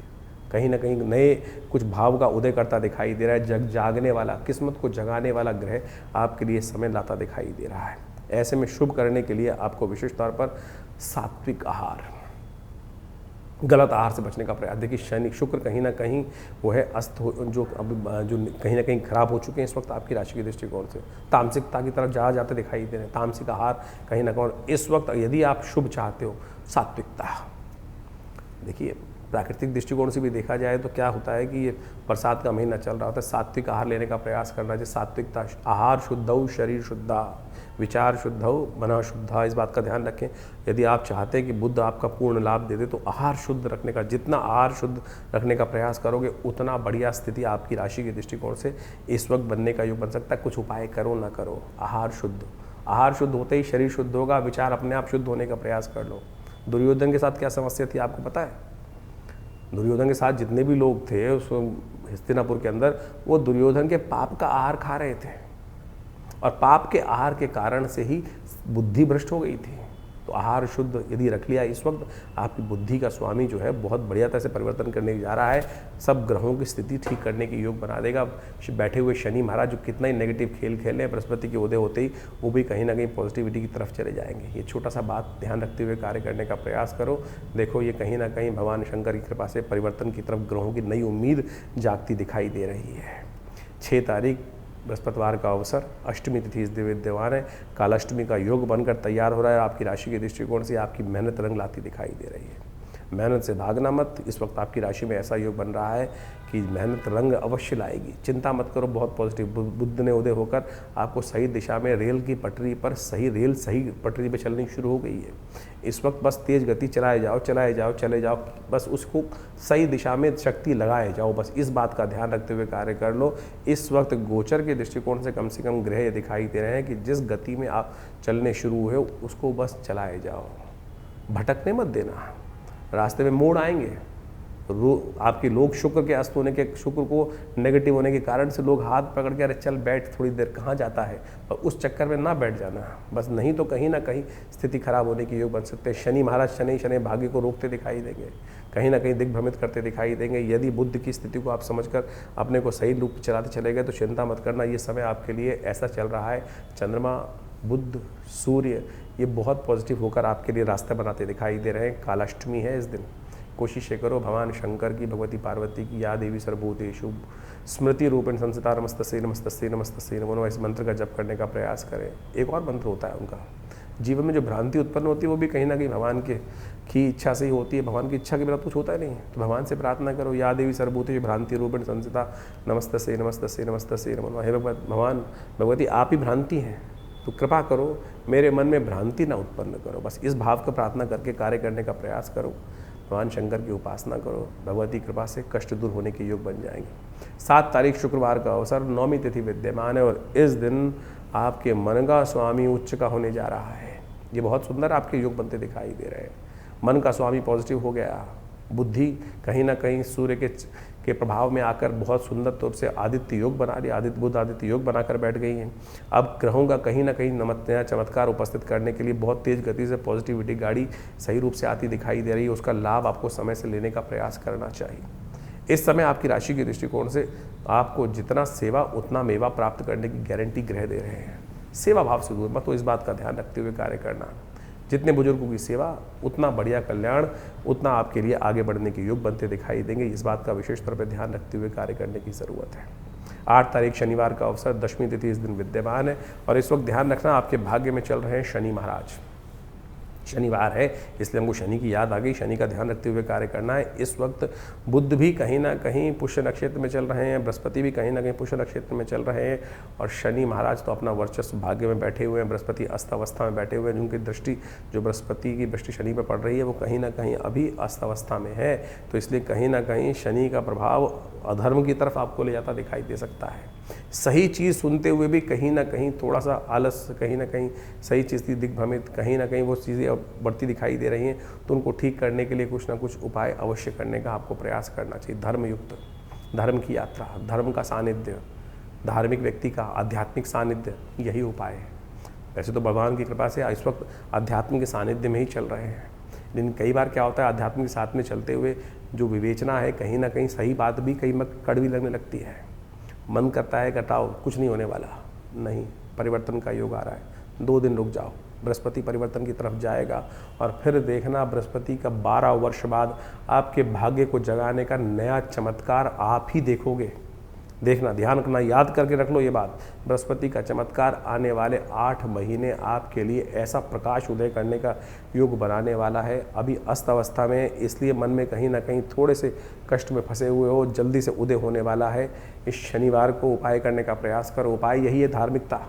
कहीं ना कहीं नए कुछ भाव का उदय करता दिखाई दे रहा है। जागने वाला, किस्मत को जगाने वाला ग्रह आपके लिए समय लाता दिखाई दे रहा है। ऐसे में शुभ करने के लिए आपको विशेष तौर पर सात्विक आहार, गलत आहार से बचने का प्रयास। देखिए, शनि शुक्र कहीं ना कहीं वो है अस्त जो कहीं ना कहीं खराब हो चुके हैं इस वक्त आपकी राशि के दृष्टिकोण से, तामसिकता की तरफ जाते दिखाई दे रहे हैं। तामसिक आहार कहीं ना कहीं इस वक्त, यदि आप शुभ चाहते हो, सात्विकता। देखिए, प्राकृतिक दृष्टिकोण से भी देखा जाए तो क्या होता है कि ये बरसात का महीना चल रहा होता है, सात्विक आहार लेने का प्रयास करना चाहिए। सात्विकता, आहार शुद्धौ शरीर शुद्धा, विचार शुद्धौ मन शुद्धा, इस बात का ध्यान रखें। यदि आप चाहते हैं कि बुध आपका पूर्ण लाभ दे दे, तो आहार शुद्ध रखने का, जितना आहार शुद्ध रखने का प्रयास करोगे उतना बढ़िया स्थिति आपकी राशि के दृष्टिकोण से इस वक्त बनने का योग बन सकता है। कुछ उपाय करो ना करो, आहार शुद्ध होते ही शरीर शुद्ध होगा, विचार अपने आप शुद्ध होने का प्रयास कर लो। दुर्योधन के साथ क्या समस्या थी आपको पता है? दुर्योधन के साथ जितने भी लोग थे उस हस्तिनापुर के अंदर, वो दुर्योधन के पाप का आहार खा रहे थे और पाप के आहार के कारण से ही बुद्धि भ्रष्ट हो गई थी। तो आहार शुद्ध यदि रख लिया इस वक्त, आपकी बुद्धि का स्वामी जो है बहुत बढ़िया तरह से परिवर्तन करने जा रहा है, सब ग्रहों की स्थिति ठीक करने के योग बना देगा। बैठे हुए शनि महाराज जो कितना ही नेगेटिव खेल खेले, बृहस्पति के उदय होते ही वो भी कहीं ना कहीं पॉजिटिविटी की तरफ चले जाएंगे। ये छोटा सा बात ध्यान रखते हुए कार्य करने का प्रयास करो। देखो ये कहीं ना कहीं भगवान शंकर की कृपा से परिवर्तन की तरफ ग्रहों की नई उम्मीद जागती दिखाई दे रही है। 6 तारीख बृहस्पतिवार का अवसर, अष्टमी तिथि इस दिन विद्यमान है, कालाष्टमी का योग बनकर तैयार हो रहा है। आपकी राशि के दृष्टिकोण से आपकी मेहनत रंग लाती दिखाई दे रही है। मेहनत से भागना मत। इस वक्त आपकी राशि में ऐसा योग बन रहा है कि मेहनत रंग अवश्य लाएगी। चिंता मत करो, बहुत पॉजिटिव। बुध ने उदय होकर आपको सही दिशा में रेल की पटरी पर सही पटरी पर चलनी शुरू हो गई है। इस वक्त बस तेज गति चलाए जाओ चले जाओ, बस उसको सही दिशा में शक्ति लगाए जाओ। बस इस बात का ध्यान रखते हुए कार्य कर लो। इस वक्त गोचर के दृष्टिकोण से कम ग्रह दिखाई दे रहे हैं कि जिस गति में आप चलने शुरू हुए उसको बस चलाए जाओ, भटकने मत देना। रास्ते में मोड़ आएंगे, आपके लोग शुक्र के अस्त होने के, शुक्र को नेगेटिव होने के कारण से लोग हाथ पकड़ के अरे चल बैठ थोड़ी देर, कहाँ जाता है, और उस चक्कर में ना बैठ जाना बस, नहीं तो कहीं ना कहीं स्थिति खराब होने के योग बन सकते हैं। शनि महाराज शनि भाग्य को रोकते दिखाई देंगे, कहीं ना कहीं दिग्भ्रमित करते दिखाई देंगे। यदि बुद्ध की स्थिति को आप समझकर अपने को सही रूप चलाते चले गए तो चिंता मत करना, ये समय आपके लिए ऐसा चल रहा है। चंद्रमा, बुध, सूर्य ये बहुत पॉजिटिव होकर आपके लिए रास्ते बनाते दिखाई दे रहे हैं। कालाष्टमी है इस दिन, कोशिशें करो भगवान शंकर की, भगवती पार्वती की, या देवी सर्वभूतेषु स्मृति रूपेण संस्थिता नमस्तस्यै नमस्तस्यै नमस्तस्यै नमो नमः, इस मंत्र का जप करने का प्रयास करें। एक और मंत्र होता है उनका, जीवन में जो भ्रांति उत्पन्न होती है वो भी कहीं ना कहीं भगवान की इच्छा से ही होती है। भगवान की इच्छा के बिना कुछ होता ही नहीं है। तो भगवान से प्रार्थना करो, या देवी सर्वभूतेषु भ्रांति रूपेण संस्थिता नमस्तस्यै नमस्तस्यै नमस्तस्यै नमो नमः। हे भगवान भगवती आप ही भ्रांति हैं, तो कृपा करो मेरे मन में भ्रांति ना उत्पन्न करो। बस इस भाव का प्रार्थना करके कार्य करने का प्रयास करो। भगवान शंकर की उपासना करो, भगवती कृपा से कष्ट दूर होने के योग बन जाएंगे। 7 तारीख शुक्रवार का अवसर, 9वीं तिथि विद्यमान है और इस दिन आपके मन का स्वामी उच्च का होने जा रहा है। ये बहुत सुंदर आपके योग बनते दिखाई दे रहे हैं। मन का स्वामी पॉजिटिव हो गया, बुद्धि कहीं ना कहीं सूर्य के प्रभाव में आकर बहुत सुंदर तौर से आदित्य योग बना रही, बुध आदित्य योग बनाकर बैठ गई हैं। अब ग्रहों का कहीं ना कहीं नया चमत्कार उपस्थित करने के लिए बहुत तेज गति से पॉजिटिविटी गाड़ी सही रूप से आती दिखाई दे रही है। उसका लाभ आपको समय से लेने का प्रयास करना चाहिए। इस समय आपकी राशि के दृष्टिकोण से आपको जितना सेवा उतना मेवा प्राप्त करने की गारंटी ग्रह दे रहे हैं। सेवा भाव से दूर मत, तो इस बात का ध्यान रखते हुए कार्य करना। जितने बुजुर्गों की सेवा उतना बढ़िया कल्याण, उतना आपके लिए आगे बढ़ने के योग बनते दिखाई देंगे। इस बात का विशेष तौर पर ध्यान रखते हुए कार्य करने की ज़रूरत है। 8 तारीख शनिवार का अवसर, 10वीं तिथि इस दिन विद्यमान है और इस वक्त ध्यान रखना आपके भाग्य में चल रहे हैं शनि महाराज। शनिवार है इसलिए हमको शनि की याद आ गई, शनि का ध्यान रखते हुए कार्य करना है। इस वक्त बुध भी कहीं ना कहीं पुष्य नक्षत्र में चल रहे हैं, बृहस्पति भी कहीं ना कहीं पुष्य नक्षत्र में चल रहे हैं और शनि महाराज तो अपना वर्चस्व भाग्य में बैठे हुए हैं। बृहस्पति अस्त अवस्था में बैठे हुए हैं, जिनकी दृष्टि जो बृहस्पति की दृष्टि शनि पर पड़ रही है वो कहीं ना कहीं अभी अस्त अवस्था में है। तो इसलिए कहीं ना कहीं शनि का प्रभाव अधर्म की तरफ आपको ले जाता दिखाई दे सकता है। सही चीज़ सुनते हुए भी कहीं ना कहीं थोड़ा सा आलस, कहीं ना कहीं सही चीज़ की दिग्भ्रमित, कहीं ना कहीं वो चीज़ें अब बढ़ती दिखाई दे रही हैं। तो उनको ठीक करने के लिए कुछ ना कुछ उपाय अवश्य करने का आपको प्रयास करना चाहिए। धर्मयुक्त, धर्म की यात्रा, धर्म का सानिध्य, धार्मिक व्यक्ति का आध्यात्मिक सानिध्य, यही उपाय है। वैसे तो भगवान की कृपा से इस वक्त आध्यात्म के सानिध्य में ही चल रहे हैं, लेकिन कई बार क्या होता है आध्यात्म के साथ में चलते हुए जो विवेचना है कहीं ना कहीं सही बात भी कई कड़वी लगने लगती है। मन करता है घटाओ, कुछ नहीं होने वाला, नहीं, परिवर्तन का योग आ रहा है, 2 दिन रुक जाओ, बृहस्पति परिवर्तन की तरफ जाएगा और फिर देखना बृहस्पति का 12 वर्ष बाद आपके भाग्य को जगाने का नया चमत्कार आप ही देखोगे। देखना, ध्यान रखना, याद करके रख लो ये बात। बृहस्पति का चमत्कार आने वाले 8 महीने आपके लिए ऐसा प्रकाश उदय करने का योग बनाने वाला है। अभी अस्त अवस्था में, इसलिए मन में कहीं ना कहीं थोड़े से कष्ट में फंसे हुए हो, जल्दी से उदय होने वाला है। इस शनिवार को उपाय करने का प्रयास करो। उपाय यही है धार्मिकता,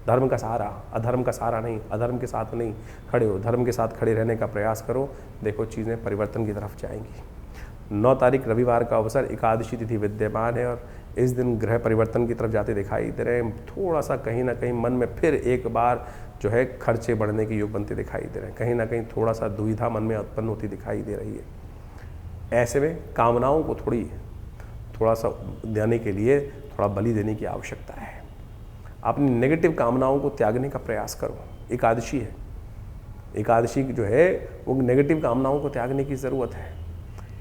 धर्म का सहारा, अधर्म का सहारा नहीं, अधर्म के साथ नहीं खड़े हो, धर्म के साथ खड़े रहने का प्रयास करो। देखो चीज़ें परिवर्तन की तरफ जाएंगी। 9 तारीख रविवार का अवसर, एकादशी तिथि विद्यमान है और इस दिन ग्रह परिवर्तन की तरफ जाते दिखाई दे रहे हैं। थोड़ा सा कहीं ना कहीं मन में फिर एक बार जो है खर्चे बढ़ने के योग बनते दिखाई दे रहे हैं। कहीं ना कहीं थोड़ा सा दुविधा मन में उत्पन्न होती दिखाई दे रही है। ऐसे में कामनाओं को थोड़ा सा देने के लिए थोड़ा बलि देने की आवश्यकता है। अपनी नेगेटिव कामनाओं को त्यागने का प्रयास करो। एकादशी है, एकादशी जो है वो नेगेटिव कामनाओं को त्यागने की ज़रूरत है।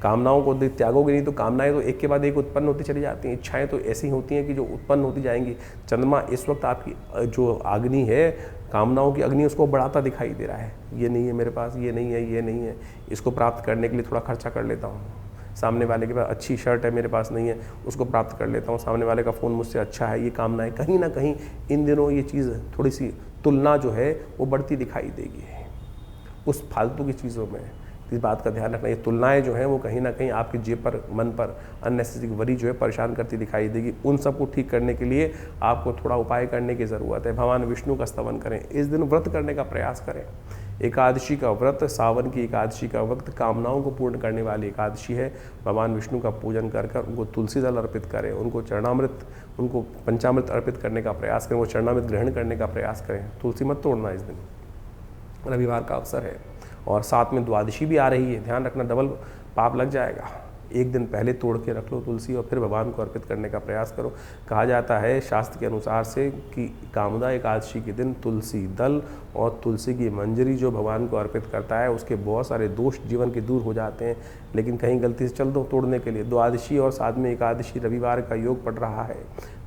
कामनाओं को त्यागोगे नहीं तो कामनाएं तो एक के बाद एक उत्पन्न होती चली जाती हैं। इच्छाएं तो ऐसी होती हैं कि जो उत्पन्न होती जाएंगी। चंद्रमा इस वक्त आपकी जो अग्नि है, कामनाओं की अग्नि, उसको बढ़ाता दिखाई दे रहा है। ये नहीं है मेरे पास, ये नहीं है, ये नहीं है, इसको प्राप्त करने के लिए थोड़ा खर्चा कर लेता हूँ। सामने वाले के पास अच्छी शर्ट है, मेरे पास नहीं है, उसको प्राप्त कर लेता हूँ। सामने वाले का फ़ोन मुझसे अच्छा है। ये कामनाएं कहीं ना कहीं इन दिनों ये चीज़ थोड़ी सी तुलना जो है वो बढ़ती दिखाई देगी उस फालतू की चीज़ों में। इस बात का ध्यान रखना, ये तुलनाएं जो हैं वो कहीं ना कहीं आपकी जेब पर, मन पर अननेसेसरी वरी जो है परेशान करती दिखाई देगी। उन सबको ठीक करने के लिए आपको थोड़ा उपाय करने की ज़रूरत है। भगवान विष्णु का स्तवन करें, इस दिन व्रत करने का प्रयास करें। एकादशी का व्रत, सावन की एकादशी का वक्त कामनाओं को पूर्ण करने वाली एकादशी है। भगवान विष्णु का पूजन कर कर उनको तुलसी दल अर्पित करें, उनको चरणामृत, उनको पंचामृत अर्पित करने का प्रयास करें, वो चरणामृत ग्रहण करने का प्रयास करें। तुलसी मत तोड़ना इस दिन, रविवार का अवसर है और साथ में द्वादशी भी आ रही है। ध्यान रखना, डबल पाप लग जाएगा। एक दिन पहले तोड़ के रख लो तुलसी और फिर भगवान को अर्पित करने का प्रयास करो। कहा जाता है शास्त्र के अनुसार से कि कामदा एकादशी के दिन तुलसी दल और तुलसी की मंजरी जो भगवान को अर्पित करता है उसके बहुत सारे दोष जीवन के दूर हो जाते हैं। लेकिन कहीं गलती से चल दो तोड़ने के लिए, द्वादशी और साथ में एकादशी रविवार का योग पड़ रहा है,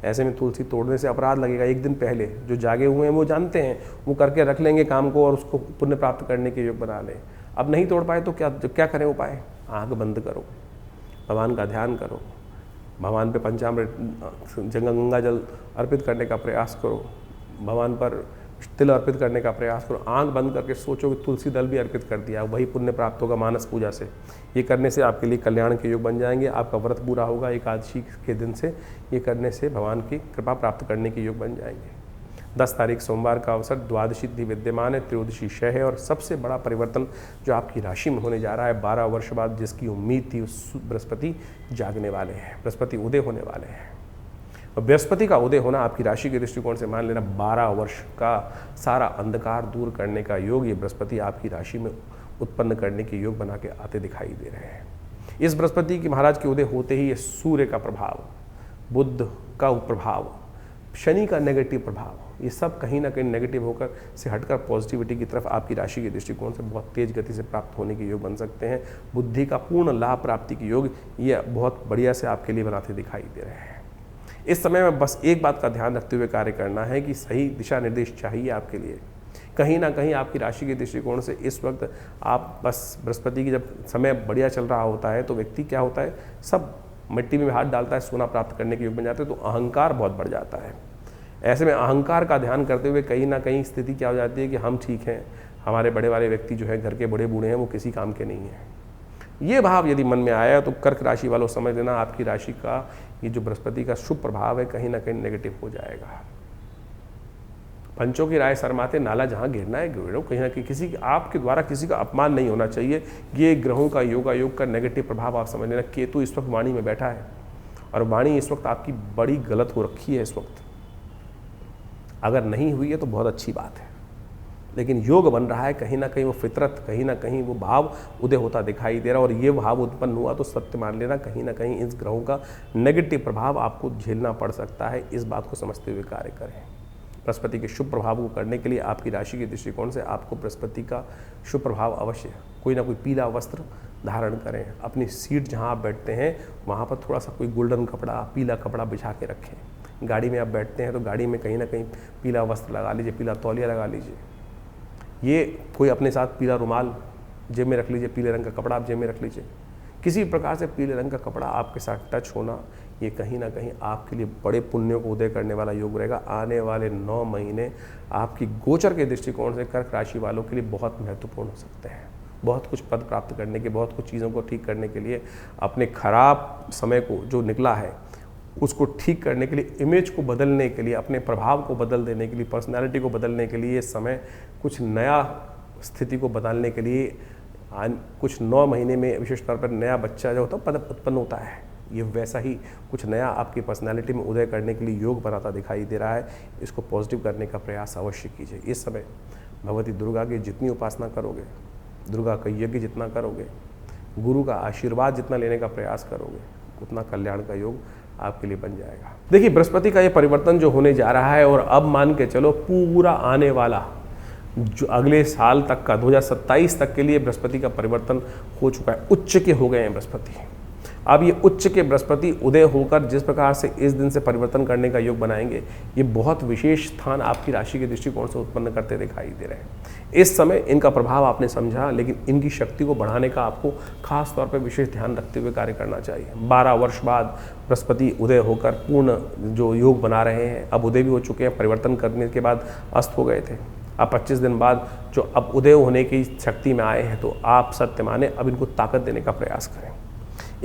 ऐसे में तुलसी तोड़ने से अपराध लगेगा। एक दिन पहले जो जागे हुए हैं वो जानते हैं, वो करके रख लेंगे काम को और उसको पुण्य प्राप्त करने के योग बना लें। अब नहीं तोड़ पाए तो क्या करें उपाय? आँख बंद करो, भगवान का ध्यान करो, भगवान पे पंचामृत गंगा जल अर्पित करने का प्रयास करो, भगवान पर तिल अर्पित करने का प्रयास करो। आंख बंद करके सोचो कि तुलसी दल भी अर्पित कर दिया, वही पुण्य प्राप्त होगा मानस पूजा से। ये करने से आपके लिए कल्याण के योग बन जाएंगे, आपका व्रत पूरा होगा। एकादशी के दिन से ये करने से भगवान की कृपा प्राप्त करने के योग बन जाएंगे। 10 तारीख सोमवार का अवसर, द्वादशी तिथि विद्यमान है, त्रयोदशी क्षय है और सबसे बड़ा परिवर्तन जो आपकी राशि में होने जा रहा है, 12 वर्ष बाद जिसकी उम्मीद थी उस बृहस्पति जागने वाले हैं, बृहस्पति उदय होने वाले हैं। और बृहस्पति का उदय होना आपकी राशि के दृष्टिकोण से मान लेना 12 वर्ष का सारा अंधकार दूर करने का योग ये बृहस्पति आपकी राशि में उत्पन्न करने के योग बना के आते दिखाई दे रहे हैं। इस बृहस्पति की महाराज के उदय होते ही ये सूर्य का प्रभाव, बुध का प्रभाव, शनि का नेगेटिव प्रभाव, ये सब कहीं ना कहीं नेगेटिव होकर से हटकर पॉजिटिविटी की तरफ आपकी राशि के दृष्टिकोण से बहुत तेज गति से प्राप्त होने के योग बन सकते हैं। बुद्धि का पूर्ण लाभ प्राप्ति के योग ये बहुत बढ़िया से आपके लिए बनाते दिखाई दे रहे हैं। इस समय में बस एक बात का ध्यान रखते हुए कार्य करना है कि सही दिशा निर्देश चाहिए आपके लिए। कहीं ना कहीं आपकी राशि के दृष्टिकोण से इस वक्त आप बस बृहस्पति की जब समय बढ़िया चल रहा होता है तो व्यक्ति क्या होता है, सब मिट्टी में हाथ डालता है, सोना प्राप्त करने के योग बन जाते हैं, तो अहंकार बहुत बढ़ जाता है। ऐसे में अहंकार का ध्यान करते हुए कहीं ना कहीं स्थिति क्या हो जाती है कि हम ठीक हैं, हमारे बड़े वाले व्यक्ति जो है घर के बड़े बूढ़े हैं वो किसी काम के नहीं हैं। ये भाव यदि मन में आया तो कर्क राशि वालों समझ लेना आपकी राशि का ये जो बृहस्पति का शुभ प्रभाव है कहीं ना कहीं नेगेटिव हो जाएगा। पंचों की राय शर्माते नाला जहाँ गिरना है गिरो, कहीं ना कहीं किसी आपके द्वारा किसी का अपमान नहीं होना चाहिए। ये ग्रहों का योग का नेगेटिव प्रभाव आप समझ लेना। केतु इस वक्त वाणी में बैठा है और वाणी इस वक्त आपकी बड़ी गलत हो रखी है। इस वक्त अगर नहीं हुई है तो बहुत अच्छी बात है, लेकिन योग बन रहा है, कहीं ना कहीं वो फितरत, कहीं ना कहीं वो भाव उदय होता दिखाई दे रहा है और ये भाव उत्पन्न हुआ तो सत्य मान लेना कहीं ना कहीं इस ग्रहों का नेगेटिव प्रभाव आपको झेलना पड़ सकता है। इस बात को समझते हुए कार्य करें। बृहस्पति के शुभ प्रभाव को करने के लिए आपकी राशि के दृष्टिकोण से आपको बृहस्पति का शुभ प्रभाव अवश्य, कोई ना कोई पीला वस्त्र धारण करें। अपनी सीट जहाँ आप बैठते हैं वहाँ पर थोड़ा सा कोई गोल्डन कपड़ा, पीला कपड़ा बिछा के रखें। गाड़ी में आप बैठते हैं तो गाड़ी में कहीं ना कहीं पीला वस्त्र लगा लीजिए, पीला तौलिया लगा लीजिए। ये कोई अपने साथ पीला रुमाल जेब में रख लीजिए, पीले रंग का कपड़ा आप जेब में रख लीजिए। किसी प्रकार से पीले रंग का कपड़ा आपके साथ टच होना ये कहीं ना कहीं आपके लिए बड़े पुण्यों को उदय करने वाला योग रहेगा। आने वाले 9 महीने आपकी गोचर के दृष्टिकोण से कर्क राशि वालों के लिए बहुत महत्वपूर्ण हो सकते हैं। बहुत कुछ पद प्राप्त करने के, बहुत कुछ चीज़ों को ठीक करने के लिए, अपने खराब समय को जो निकला है उसको ठीक करने के लिए, इमेज को बदलने के लिए, अपने प्रभाव को बदल देने के लिए, पर्सनालिटी को बदलने के लिए, समय कुछ नया स्थिति को बदलने के लिए कुछ 9 महीने में विशेष तौर पर नया बच्चा जो होता है उत्पन्न होता है, ये वैसा ही कुछ नया आपकी पर्सनालिटी में उदय करने के लिए योग बनाता दिखाई दे रहा है। इसको पॉजिटिव करने का प्रयास अवश्य कीजिए। इस समय भगवती दुर्गा की जितनी उपासना करोगे, दुर्गा का यज्ञ जितना करोगे, गुरु का आशीर्वाद जितना लेने का प्रयास करोगे उतना कल्याण का योग आपके लिए बन जाएगा। देखिए, बृहस्पति का ये परिवर्तन जो होने जा रहा है, और अब मान के चलो पूरा आने वाला जो अगले साल तक का 2027 तक के लिए बृहस्पति का परिवर्तन हो चुका है। उच्च के हो गए हैं बृहस्पति। अब ये उच्च के बृहस्पति उदय होकर जिस प्रकार से इस दिन से परिवर्तन करने का योग बनाएंगे, ये बहुत विशेष स्थान आपकी राशि के दृष्टिकोण से उत्पन्न करते दिखाई दे रहे हैं। इस समय इनका प्रभाव आपने समझा, लेकिन इनकी शक्ति को बढ़ाने का आपको खास तौर पर विशेष ध्यान रखते हुए कार्य करना चाहिए। 12 वर्ष बाद बृहस्पति उदय होकर पूर्ण जो योग बना रहे हैं, अब उदय भी हो चुके हैं, परिवर्तन करने के बाद अस्त हो गए थे। अब 25 दिन बाद जो अब उदय होने की शक्ति में आए हैं, तो आप सत्य माने अब इनको ताकत देने का प्रयास करें।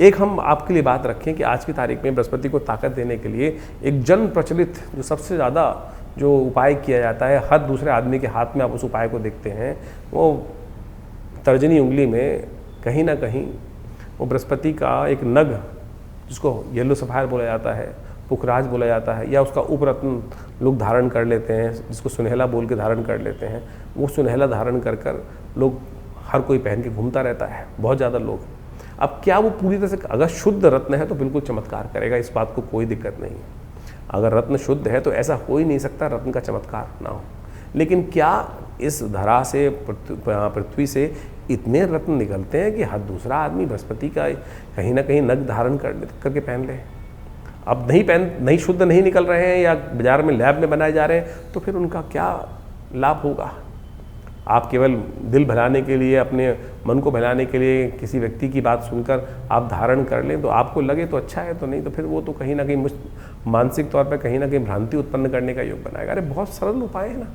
एक हम आपके लिए बात रखें कि आज की तारीख में बृहस्पति को ताकत देने के लिए एक जन प्रचलित जो सबसे ज़्यादा जो उपाय किया जाता है, हर दूसरे आदमी के हाथ में आप उस उपाय को देखते हैं, वो तर्जनी उंगली में कहीं ना कहीं वो बृहस्पति का एक नग, जिसको येलो सफायर बोला जाता है, पुखराज बोला जाता है, या उसका उपरत्न लोग धारण कर लेते हैं, जिसको सुनहला बोल के धारण कर लेते हैं। वो सुनहला धारण कर कर लोग हर कोई पहन के घूमता रहता है, बहुत ज़्यादा लोग। अब क्या वो पूरी तरह से, अगर शुद्ध रत्न है तो बिल्कुल चमत्कार करेगा, इस बात को कोई दिक्कत नहीं है। अगर रत्न शुद्ध है तो ऐसा हो ही नहीं सकता रत्न का चमत्कार ना हो। लेकिन क्या इस धरा से, पृथ्वी से इतने रत्न निकलते हैं कि हर दूसरा आदमी बृहस्पति का कहीं ना कहीं नग धारण करके पहन ले? अब नहीं शुद्ध नहीं निकल रहे हैं, या बाजार में लैब में बनाए जा रहे हैं, तो फिर उनका क्या लाभ होगा? आप केवल दिल बहलाने के लिए, अपने मन को बहलाने के लिए किसी व्यक्ति की बात सुनकर आप धारण कर लें, तो आपको लगे तो अच्छा है, तो नहीं तो फिर वो तो कहीं ना कहीं मानसिक तौर पर कहीं ना कहीं भ्रांति उत्पन्न करने का योग बनाएगा। अरे बहुत सरल उपाय है ना।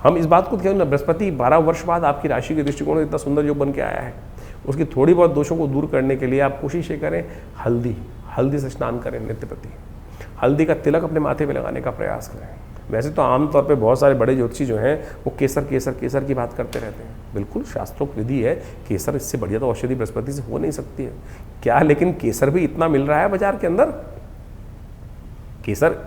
हम इस बात को ध्यान ना, बृहस्पति 12 वर्ष बाद आपकी राशि के दृष्टिकोण से इतना सुंदर योग बन के आया है, उसकी थोड़ी बहुत दोषों को दूर करने के लिए आप कोशिश ये करें, हल्दी से स्नान करें नित्य प्रति। हल्दी का तिलक अपने माथे पे लगाने का प्रयास करें। वैसे तो आमतौर पे बहुत सारे बड़े ज्योतिषी जो हैं वो केसर की बात करते रहते हैं। बिल्कुल शास्त्रोक्त विधि है, केसर इससे बढ़िया तो औषधि बृहस्पति से हो नहीं सकती है क्या। लेकिन केसर भी इतना मिल रहा है बाजार के अंदर। केसर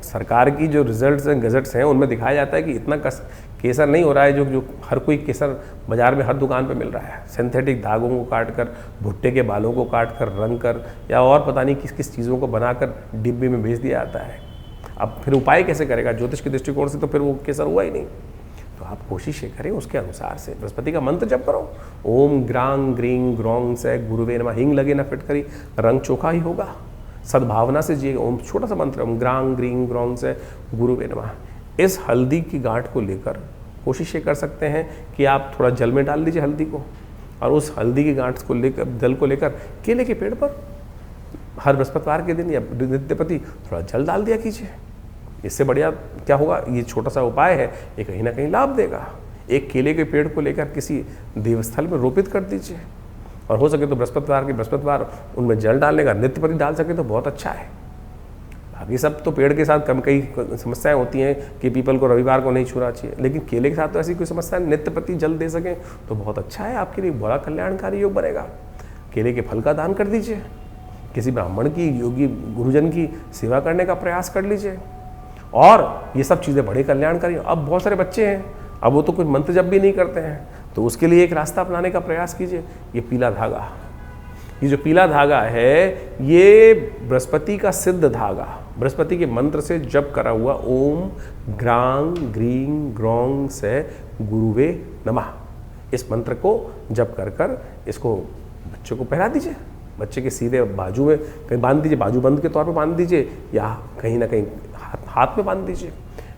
सरकार की जो रिजल्ट्स हैं, गजट्स हैं, उनमें दिखाया जाता है कि इतना केसर नहीं हो रहा है जो हर कोई केसर बाजार में हर दुकान पे मिल रहा है। सिंथेटिक धागों को काट कर, भुट्टे के बालों को काट कर, रंग कर, या और पता नहीं किस किस चीज़ों को बनाकर डिब्बे में भेज दिया जाता है। अब फिर उपाय कैसे करेगा? ज्योतिष के दृष्टिकोण से तो फिर वो केसर हुआ ही नहीं। तो आप कोशिश ये करें उसके अनुसार से। बृहस्पति का मंत्र जप करो, ओम ग्रांग ग्रीं ग्रौंग से गुरुवे नमः। हिंग लगे ना फिटकरी, रंग चोखा ही होगा। सद्भावना से जिए। ओम छोटा सा मंत्र, ओम ग्रांग ग्रीं ग्रौंग से गुरुवे नमः। इस हल्दी की गांठ को लेकर कोशिश ये कर सकते हैं कि आप थोड़ा जल में डाल दीजिए हल्दी को, और उस हल्दी की गांठ को लेकर, जल को लेकर केले के पेड़ पर हर बृहस्पतिवार के दिन या नित्य प्रति थोड़ा जल डाल दिया कीजिए। इससे बढ़िया क्या होगा? ये छोटा सा उपाय है, ये कहीं ना कहीं लाभ देगा। एक केले के पेड़ को लेकर किसी देवस्थल में रोपित कर दीजिए, और हो सके तो बृहस्पतिवार उनमें जल डालने का, नित्य प्रति डाल सके तो बहुत अच्छा है। बाकी सब तो पेड़ के साथ कई समस्याएं होती हैं कि पीपल को रविवार को नहीं छूना चाहिए, लेकिन केले के साथ तो ऐसी कोई समस्या नहीं। नित्य प्रति जल दे सकें तो बहुत अच्छा है, आपके लिए बड़ा कल्याणकारी योग बनेगा। केले के फल का दान कर दीजिए, किसी ब्राह्मण की, योगी गुरुजन की सेवा करने का प्रयास कर लीजिए, और ये सब चीज़ें बड़े कल्याणकारी। अब बहुत सारे बच्चे हैं, अब वो तो कुछ मंत्र जप भी नहीं करते हैं, तो उसके लिए एक रास्ता अपनाने का प्रयास कीजिए। ये पीला धागा, ये जो पीला धागा है, ये बृहस्पति का सिद्ध धागा, बृहस्पति के मंत्र से जप करा हुआ ओम ग्रांग ग्रीं ग्रौंग से गुरुवे नमः, इस मंत्र को जप कर कर इसको बच्चे को पहना दीजिए। बच्चे के सीधे बाजू में कहीं बांध दीजिए, बाजूबंद के तौर पे बांध दीजिए, या कहीं ना कहीं हाथ में बांध दीजिए।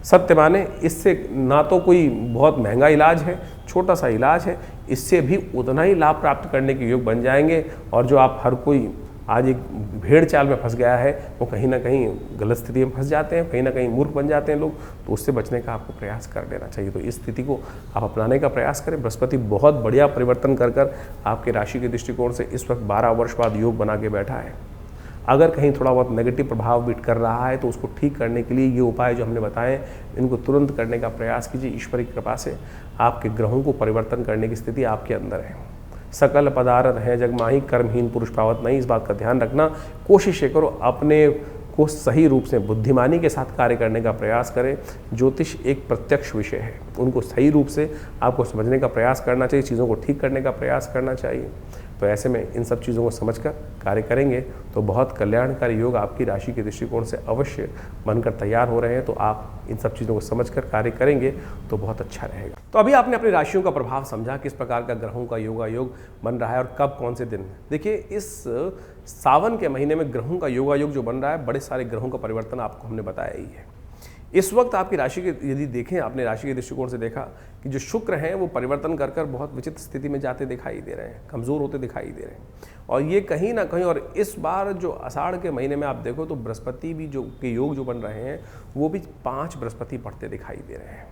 सत्य माने, इससे ना तो कोई बहुत महंगा इलाज है, छोटा सा इलाज है, इससे भी उतना ही लाभ प्राप्त करने के योग बन जाएंगे। और जो आप हर कोई आज एक भेड़ चाल में फंस गया है, वो कहीं ना कहीं गलत स्थिति में फंस जाते हैं, कहीं ना कहीं मूर्ख बन जाते हैं लोग, तो उससे बचने का आपको प्रयास कर लेना चाहिए। तो इस स्थिति को आप अपनाने का प्रयास करें। बृहस्पति बहुत बढ़िया परिवर्तन कर कर आपके राशि के दृष्टिकोण से इस वक्त 12 वर्ष बाद योग बना के बैठा है। अगर कहीं थोड़ा बहुत नेगेटिव प्रभाव भी कर रहा है, तो उसको ठीक करने के लिए ये उपाय जो हमने बताए, इनको तुरंत करने का प्रयास कीजिए। ईश्वर की कृपा से आपके ग्रहों को परिवर्तन करने की स्थिति आपके अंदर है। सकल पदार्थ है जग माही, कर्महीन पुरुष पावत नहीं। इस बात का ध्यान रखना। कोशिश ये करो अपने को सही रूप से बुद्धिमानी के साथ कार्य करने का प्रयास करें। ज्योतिष एक प्रत्यक्ष विषय है, उनको सही रूप से आपको समझने का प्रयास करना चाहिए, चीज़ों को ठीक करने का प्रयास करना चाहिए। तो ऐसे में इन सब चीज़ों को समझकर कार्य करेंगे तो बहुत कल्याणकारी योग आपकी राशि के दृष्टिकोण से अवश्य बनकर तैयार हो रहे हैं। तो आप इन सब चीज़ों को समझकर कार्य करेंगे तो बहुत अच्छा रहेगा। तो अभी आपने अपनी राशियों का प्रभाव समझा, किस प्रकार का ग्रहों का योगा योग बन रहा है और कब कौन से दिन में। देखिए, इस सावन के महीने में ग्रहों का योगा योग जो बन रहा है, बड़े सारे ग्रहों का परिवर्तन आपको हमने बताया ही है। इस वक्त आपकी राशि के यदि देखें, आपने राशि के दृष्टिकोण से देखा कि जो शुक्र हैं वो परिवर्तन कर कर बहुत विचित्र स्थिति में जाते दिखाई दे रहे हैं, कमज़ोर होते दिखाई दे रहे हैं। और ये कहीं ना कहीं, और इस बार जो आषाढ़ के महीने में आप देखो तो बृहस्पति भी जो के योग जो बन रहे हैं वो भी 5 बृहस्पति पढ़ते दिखाई दे रहे हैं।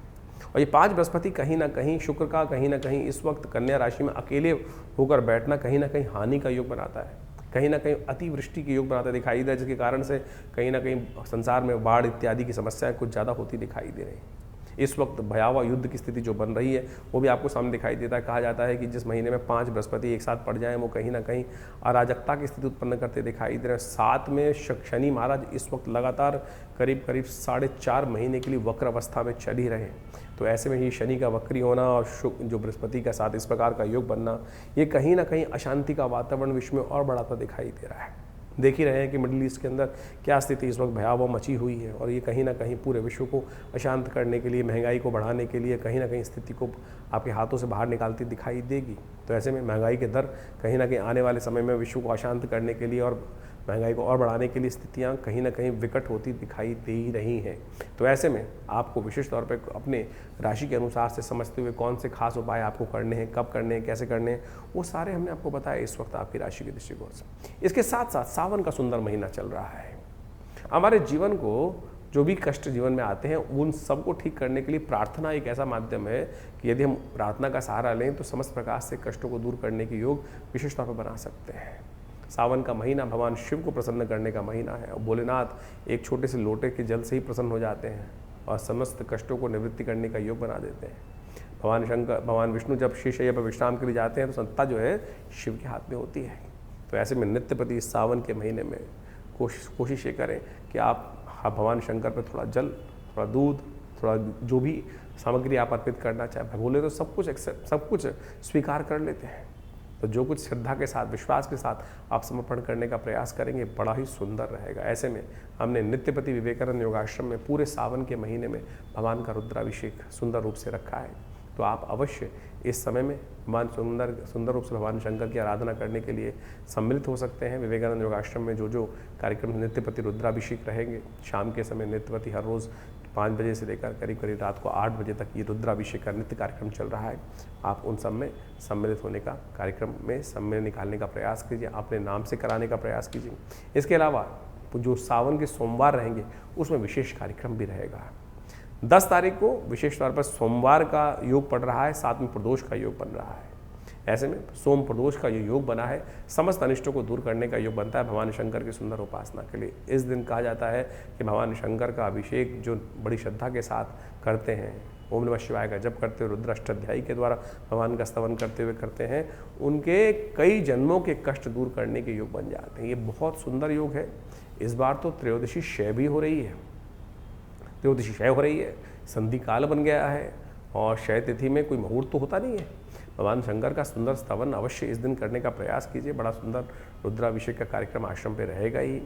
और ये 5 बृहस्पति कहीं ना कहीं शुक्र का कहीं ना कहीं इस वक्त कन्या राशि में अकेले होकर बैठना कहीं ना कहीं हानि का योग बनाता है, कहीं ना कहीं अतिवृष्टि के योग बनाता दिखाई दे रहा है, जिसके कारण से कहीं ना कहीं संसार में बाढ़ इत्यादि की समस्याएं कुछ ज़्यादा होती दिखाई दे रही हैं। इस वक्त भयावह युद्ध की स्थिति जो बन रही है वो भी आपको सामने दिखाई देता है। कहा जाता है कि जिस महीने में 5 बृहस्पति एक साथ पड़ जाएं वो कहीं ना कहीं अराजकता की स्थिति उत्पन्न करते दिखाई दे रहे हैं। साथ में शनि महाराज इस वक्त लगातार करीब 4.5 महीने के लिए वक्र अवस्था में चल ही रहे हैं। तो ऐसे में ही शनि का वक्री होना और जो बृहस्पति का साथ इस प्रकार का योग बनना, ये कहीं ना कहीं अशांति का वातावरण विश्व में और बढ़ाता दिखाई दे रहा है। देख ही रहे हैं कि मिडिल ईस्ट के अंदर क्या स्थिति इस वक्त भयावह मची हुई है, और ये कहीं ना कहीं पूरे विश्व को अशांत करने के लिए, महंगाई को बढ़ाने के लिए कहीं ना कहीं स्थिति को आपके हाथों से बाहर निकालती दिखाई देगी। तो ऐसे में महंगाई के दर कहीं ना कहीं आने वाले समय में विश्व को अशांत करने के लिए और महंगाई को और बढ़ाने के लिए स्थितियां कहीं ना कहीं विकट होती दिखाई दे ही रही हैं। तो ऐसे में आपको विशेष तौर पर अपने राशि के अनुसार से समझते हुए कौन से खास उपाय आपको करने हैं, कब करने हैं, कैसे करने हैं, वो सारे हमने आपको बताया इस वक्त आपकी राशि के दृष्टिकोण से। इसके साथ साथ सावन का सुंदर महीना चल रहा है। हमारे जीवन को जो भी कष्ट जीवन में आते हैं उन सबको ठीक करने के लिए प्रार्थना एक ऐसा माध्यम है कि यदि हम प्रार्थना का सहारा लें तो समस्त प्रकार से कष्टों को दूर करने के योग विशेष तौर पर बना सकते हैं। सावन का महीना भगवान शिव को प्रसन्न करने का महीना है और भोलेनाथ एक छोटे से लोटे के जल से ही प्रसन्न हो जाते हैं और समस्त कष्टों को निवृत्ति करने का योग बना देते हैं। भगवान विष्णु जब शेषशय्या पर विश्राम के लिए जाते हैं तो संता जो है शिव के हाथ में होती है। तो ऐसे में नित्य प्रति इस सावन के महीने में कोशिश ये करें कि आप भगवान शंकर पर थोड़ा जल, थोड़ा दूध, थोड़ा जो भी सामग्री आप अर्पित करना चाहे, बोले तो सब कुछ स्वीकार कर लेते हैं। तो जो कुछ श्रद्धा के साथ, विश्वास के साथ आप समर्पण करने का प्रयास करेंगे बड़ा ही सुंदर रहेगा। ऐसे में हमने नित्यपति विवेकानंद योगाश्रम में पूरे सावन के महीने में भगवान का रुद्राभिषेक सुंदर रूप से रखा है। तो आप अवश्य इस समय में भगवान सुंदर रूप से भगवान शंकर की आराधना करने के लिए सम्मिलित हो सकते हैं। विवेकानंद योगाश्रम में जो कार्यक्रम नित्यपति रुद्राभिषेक रहेंगे, शाम के समय नित्यपति हर रोज़ 5 बजे से लेकर करीब रात को 8 बजे तक ये रुद्राभिषेक का नित्य कार्यक्रम चल रहा है। आप उन सब में सम्मिलित होने का, कार्यक्रम में समय निकालने का प्रयास कीजिए, अपने नाम से कराने का प्रयास कीजिए। इसके अलावा जो सावन के सोमवार रहेंगे उसमें विशेष कार्यक्रम भी रहेगा। 10 तारीख को विशेष तौर पर सोमवार का योग पड़ रहा है, साथ में प्रदोष का योग बन रहा है। ऐसे में सोम प्रदोष का ये योग बना है, समस्त अनिष्टों को दूर करने का योग बनता है भगवान शंकर की सुंदर उपासना के लिए। इस दिन कहा जाता है कि भगवान शंकर का अभिषेक जो बड़ी श्रद्धा के साथ करते हैं, ओम नमः शिवाय का जप करते हुए, रुद्र अष्टाध्यायी के द्वारा भगवान का स्तवन करते हुए करते हैं, उनके कई जन्मों के कष्ट दूर करने के योग बन जाते हैं। ये बहुत सुंदर योग है। इस बार तो त्रयोदशी क्षय भी हो रही है, त्रयोदशी क्षय हो रही है, संधि काल बन गया है और क्षय तिथि में कोई मुहूर्त तो होता नहीं है। भगवान शंकर का सुंदर स्तवन अवश्य इस दिन करने का प्रयास कीजिए। बड़ा सुंदर रुद्राभिषेक का कार्यक्रम आश्रम पे रहेगा ही,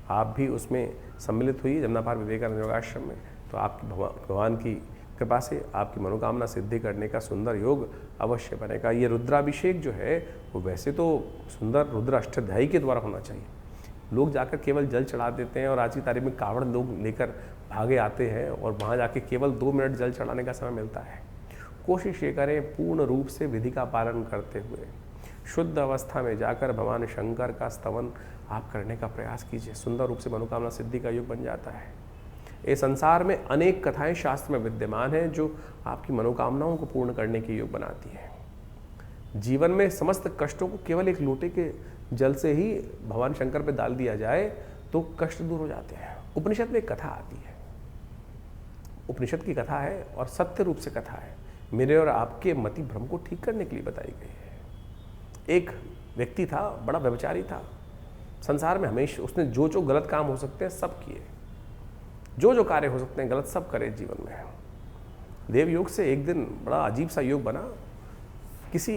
आप भी उसमें सम्मिलित हुई जमनापार विवेकानंद योगाश्रम में। तो आपकी भगवान की कृपा से आपकी मनोकामना सिद्धि करने का सुंदर योग अवश्य बनेगा। ये रुद्राभिषेक जो है वो वैसे तो सुंदर रुद्र अष्टाध्यायी के द्वारा होना चाहिए। लोग जाकर केवल जल चढ़ा देते हैं और आज की तारीख में कावड़ लोग लेकर भागे आते हैं और वहाँ जाके केवल 2 मिनट जल चढ़ाने का समय मिलता है। कोशिश ये करें पूर्ण रूप से विधि का पालन करते हुए शुद्ध अवस्था में जाकर भगवान शंकर का स्तवन आप करने का प्रयास कीजिए। सुंदर रूप से मनोकामना सिद्धि का योग बन जाता है। इस संसार में अनेक कथाएं शास्त्र में विद्यमान हैं जो आपकी मनोकामनाओं को पूर्ण करने के योग बनाती है। जीवन में समस्त कष्टों को केवल एक लोटे के जल से ही भगवान शंकर पर डाल दिया जाए तो कष्ट दूर हो जाते हैं। उपनिषद में एक कथा आती है, उपनिषद की कथा है और सत्य रूप से कथा है, मेरे और आपके मति भ्रम को ठीक करने के लिए बताई गई है। एक व्यक्ति था, बड़ा व्यभिचारी था, संसार में हमेशा उसने जो जो गलत काम हो सकते हैं सब किए, जो जो कार्य हो सकते हैं गलत सब करे जीवन में। देव योग से एक दिन बड़ा अजीब सा योग बना, किसी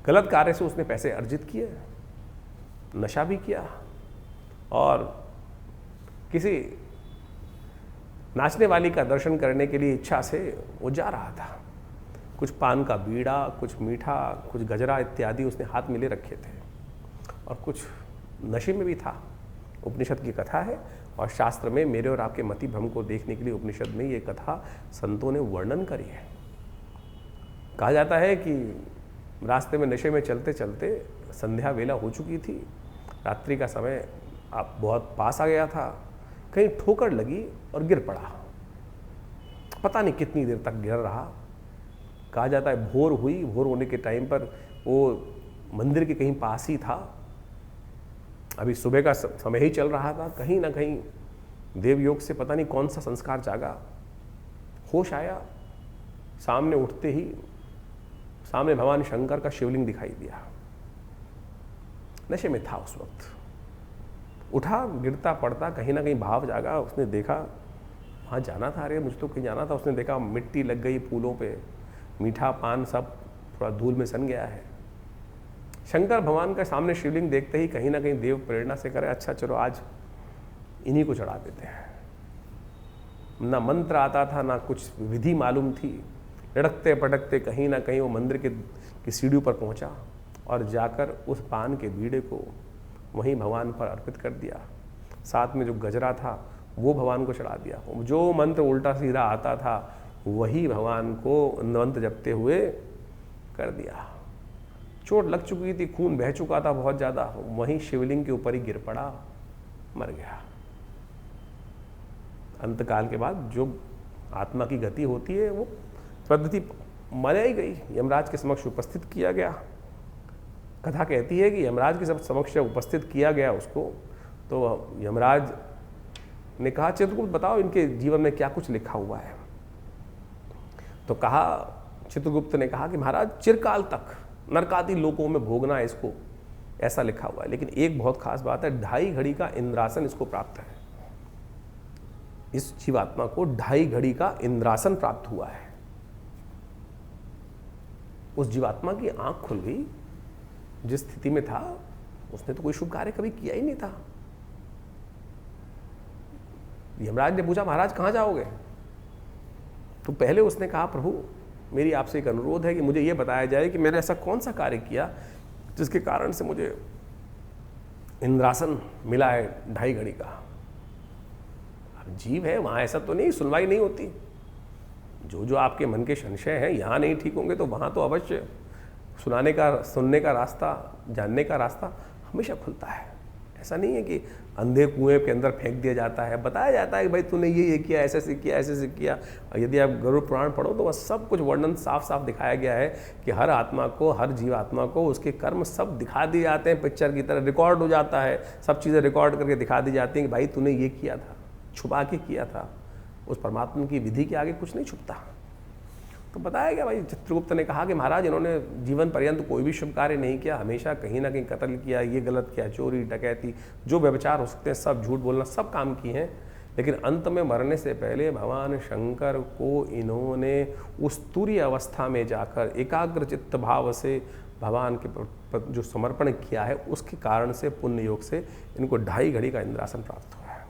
गलत कार्य से उसने पैसे अर्जित किए, नशा भी किया, और किसी नाचने वाली का दर्शन करने के लिए इच्छा से वो जा रहा था। कुछ पान का बीड़ा, कुछ मीठा, कुछ गजरा इत्यादि उसने हाथ में ले रखे थे, और कुछ नशे में भी था। उपनिषद की कथा है, और शास्त्र में मेरे और आपके मति भ्रम को देखने के लिए उपनिषद में ये कथा संतों ने वर्णन करी है। कहा जाता है कि रास्ते में नशे में चलते चलते संध्या वेला हो चुकी थी, रात्रि का समय आप बहुत पास आ गया था, कहीं ठोकर लगी और गिर पड़ा। पता नहीं कितनी देर तक गिर रहा। कहा जाता है भोर हुई, भोर होने के टाइम पर वो मंदिर के कहीं पास ही था, अभी सुबह का समय ही चल रहा था। कहीं ना कहीं देव योग से पता नहीं कौन सा संस्कार जागा, होश आया। सामने उठते ही सामने भगवान शंकर का शिवलिंग दिखाई दिया। नशे में था उस वक्त, उठा, गिरता पड़ता, कहीं ना कहीं भाव जागा। उसने देखा वहाँ जाना था, अरे मुझे तो कहीं जाना था। उसने देखा मिट्टी लग गई फूलों पे, मीठा पान सब थोड़ा धूल में सन गया है। शंकर भगवान का सामने शिवलिंग देखते ही कहीं ना कहीं देव प्रेरणा से करे, अच्छा चलो आज इन्हीं को चढ़ा देते हैं। ना मंत्र आता था, ना कुछ विधि मालूम थी। लड़कते पटकते कहीं ना कहीं वो मंदिर की सीढ़ियों पर पहुंचा, और जाकर उस पान के बीड़े को वहीं भगवान पर अर्पित कर दिया। साथ में जो गजरा था वो भगवान को चढ़ा दिया। जो मंत्र उल्टा सीधा आता था वही भगवान को मंत्र जपते हुए कर दिया। चोट लग चुकी थी, खून बह चुका था बहुत ज़्यादा, वहीं शिवलिंग के ऊपर ही गिर पड़ा, मर गया। अंतकाल के बाद जो आत्मा की गति होती है वो पद्धति मनाई गई, यमराज के समक्ष उपस्थित किया गया। कथा कहती है कि यमराज के समक्ष उपस्थित किया गया उसको, तो यमराज ने कहा चित्रगुप्त बताओ इनके जीवन में क्या कुछ लिखा हुआ है। तो कहा, चित्रगुप्त ने कहा कि महाराज चिरकाल तक नरकादि लोकों में भोगना है इसको, ऐसा लिखा हुआ है। लेकिन एक बहुत खास बात है, 2.5 घड़ी का इंद्रासन इसको प्राप्त है। इस जीवात्मा को 2.5 घड़ी का इंद्रासन प्राप्त हुआ है। उस जीवात्मा की आंख खुल गई, जिस स्थिति में था उसने तो कोई शुभ कार्य कभी किया ही नहीं था। यमराज ने पूछा महाराज कहाँ जाओगे? तो पहले उसने कहा प्रभु मेरी आपसे एक अनुरोध है कि मुझे यह बताया जाए कि मैंने ऐसा कौन सा कार्य किया जिसके कारण से मुझे इंद्रासन मिला है 2.5 घड़ी का। अब जीव है, वहाँ ऐसा तो नहीं, सुनवाई नहीं होती। जो जो आपके मन के संशय हैं यहाँ नहीं ठीक होंगे तो वहाँ तो अवश्य सुनने का रास्ता, जानने का रास्ता हमेशा खुलता है। ऐसा नहीं है कि अंधे कुएं के अंदर फेंक दिया जाता है, बताया जाता है कि भाई तूने ये किया, ऐसे से किया, ऐसे से किया। यदि आप गरुड़ पुराण पढ़ो तो वह सब कुछ वर्णन साफ साफ दिखाया गया है कि हर आत्मा को, हर जीवात्मा को उसके कर्म सब दिखा दिए जाते हैं, पिक्चर की तरह रिकॉर्ड हो जाता है। सब चीज़ें रिकॉर्ड करके दिखा दी जाती हैं कि भाई तूने ये किया था, छुपा के किया था। उस परमात्मा की विधि के आगे कुछ नहीं छुपता। तो बताया गया भाई, चित्रगुप्त ने कहा कि महाराज इन्होंने जीवन पर्यंत कोई भी शुभ कार्य नहीं किया, हमेशा कहीं ना कहीं कत्ल किया, ये गलत किया, चोरी डकैती, जो व्यभिचार हो सकते हैं सब, झूठ बोलना, सब काम किए हैं। लेकिन अंत में मरने से पहले भगवान शंकर को इन्होंने उस तुरीय अवस्था में जाकर एकाग्र चित्त भाव से भगवान के जो समर्पण किया है उसके कारण से, पुण्य योग से इनको 2.5 घड़ी का इंद्रासन प्राप्त हुआ है।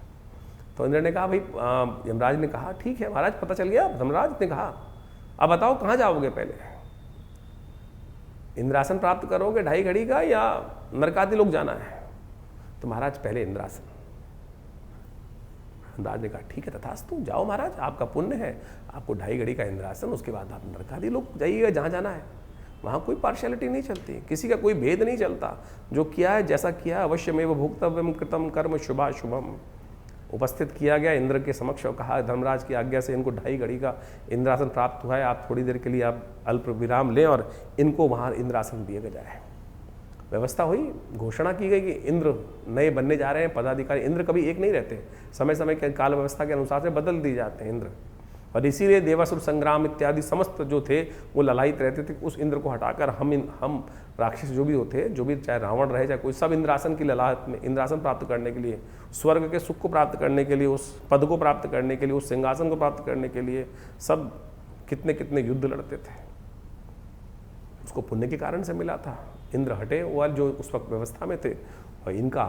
तो इंद्र ने कहा भाई, यमराज ने कहा ठीक है महाराज पता चल गया। धर्मराज ने कहा अब बताओ कहाँ जाओगे, पहले इंद्रासन प्राप्त करोगे 2.5 घड़ी का या नरकादि लोक जाना है? तो महाराज पहले इंद्रासन। धर्मराज ने कहा ठीक है तथास्तु, जाओ महाराज, आपका पुण्य है, आपको 2.5 घड़ी का इंद्रासन, उसके बाद आप नरकादि लोक जाइएगा जहाँ जाना है। वहाँ कोई पार्शियलिटी नहीं चलती, किसी का कोई भेद नहीं चलता। जो किया है, जैसा किया है, अवश्यमेव भोक्तव्यम कृतम कर्म शुभाशुभम। उपस्थित किया गया इंद्र के समक्ष और कहा धर्मराज की आज्ञा से इनको 2.5 घड़ी का इंद्रासन प्राप्त हुआ है, आप थोड़ी देर के लिए आप अल्प विराम लें और इनको वहाँ इंद्रासन दिया जाए। व्यवस्था हुई, घोषणा की गई कि इंद्र नए बनने जा रहे हैं पदाधिकारी। इंद्र कभी एक नहीं रहते, समय समय के काल व्यवस्था के अनुसार से बदल दिए जाते हैं इंद्र। और इसीलिए देवासुर संग्राम इत्यादि समस्त जो थे वो ललायित रहते थे। उस इंद्र को हटाकर हम राक्षस जो भी होते, जो भी चाहे रावण रहे चाहे कोई, सब इंद्रासन की ललाहट में, इंद्रासन प्राप्त करने के लिए, स्वर्ग के सुख को प्राप्त करने के लिए, उस पद को प्राप्त करने के लिए, उस सिंहासन को प्राप्त करने के लिए सब कितने कितने युद्ध लड़ते थे। उसको पुण्य के कारण से मिला था। इंद्र हटे वो जो उस वक्त व्यवस्था में थे, और इनका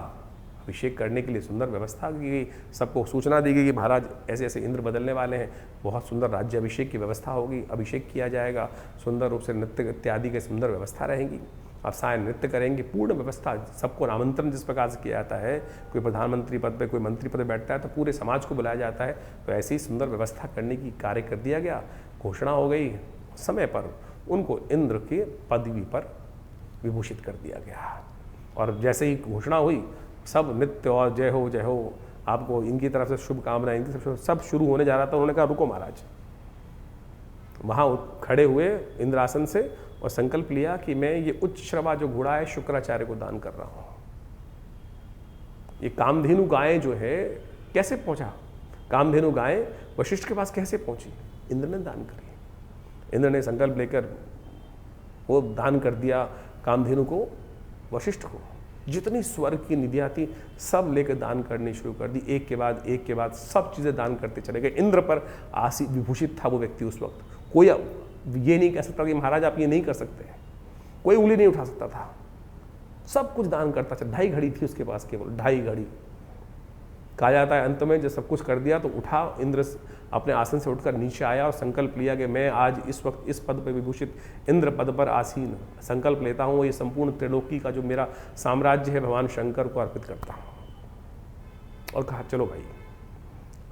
अभिषेक करने के लिए सुंदर व्यवस्था की गई। सबको सूचना दी गई कि महाराज ऐसे ऐसे इंद्र बदलने वाले हैं, बहुत सुंदर राज्य अभिषेक की व्यवस्था होगी, अभिषेक किया जाएगा, सुंदर रूप से नृत्य इत्यादि की सुंदर व्यवस्था रहेगी, आप साय नृत्य करेंगे, पूर्ण व्यवस्था। सबको आमंत्रण जिस प्रकार से किया जाता है, कोई प्रधानमंत्री पद पे, कोई मंत्री पद पे बैठता है तो पूरे समाज को बुलाया जाता है, तो ऐसी सुंदर व्यवस्था करने की कार्य कर दिया गया। घोषणा हो गई, समय पर उनको इंद्र के पदवी पर विभूषित कर दिया गया। और जैसे ही घोषणा हुई, सब नृत्य और जय हो, आपको इनकी तरफ से शुभकामनाएं, इनकी तरफ से सब शुरू होने जा रहा था। उन्होंने कहा रुको महाराज, वहाँ खड़े हुए इंद्रासन से और संकल्प लिया कि मैं ये उच्च श्रवा जो घोड़ा है शुक्राचार्य को दान कर रहा हूँ। ये कामधेनु गायें जो है कैसे पहुँचा, कामधेनु गायें वशिष्ठ के पास कैसे पहुँची, इंद्र ने दान करी। इंद्र ने संकल्प लेकर वो दान कर दिया कामधेनु को, वशिष्ठ को। जितनी स्वर्ग की निधियाँ थी सब लेकर दान करनी शुरू कर दी, एक के बाद सब चीज़ें दान करते चले गए। इंद्र पर आसी विभूषित था वो व्यक्ति उस वक्त। कोई ये नहीं कह सकता कि महाराज आप ये नहीं कर सकते, कोई उंगली नहीं उठा सकता था, सब कुछ दान करता था। 2.5 घड़ी थी उसके पास, केवल 2.5 घड़ी। कहा जाता है अंत में जब सब कुछ कर दिया तो उठा इंद्र, अपने आसन से उठकर नीचे आया और संकल्प लिया कि मैं आज इस वक्त इस पद पर विभूषित इंद्र पद पर आसीन संकल्प लेता हूँ, ये संपूर्ण त्रिलोकी का जो मेरा साम्राज्य है भगवान शंकर को अर्पित करता हूँ। और कहा चलो भाई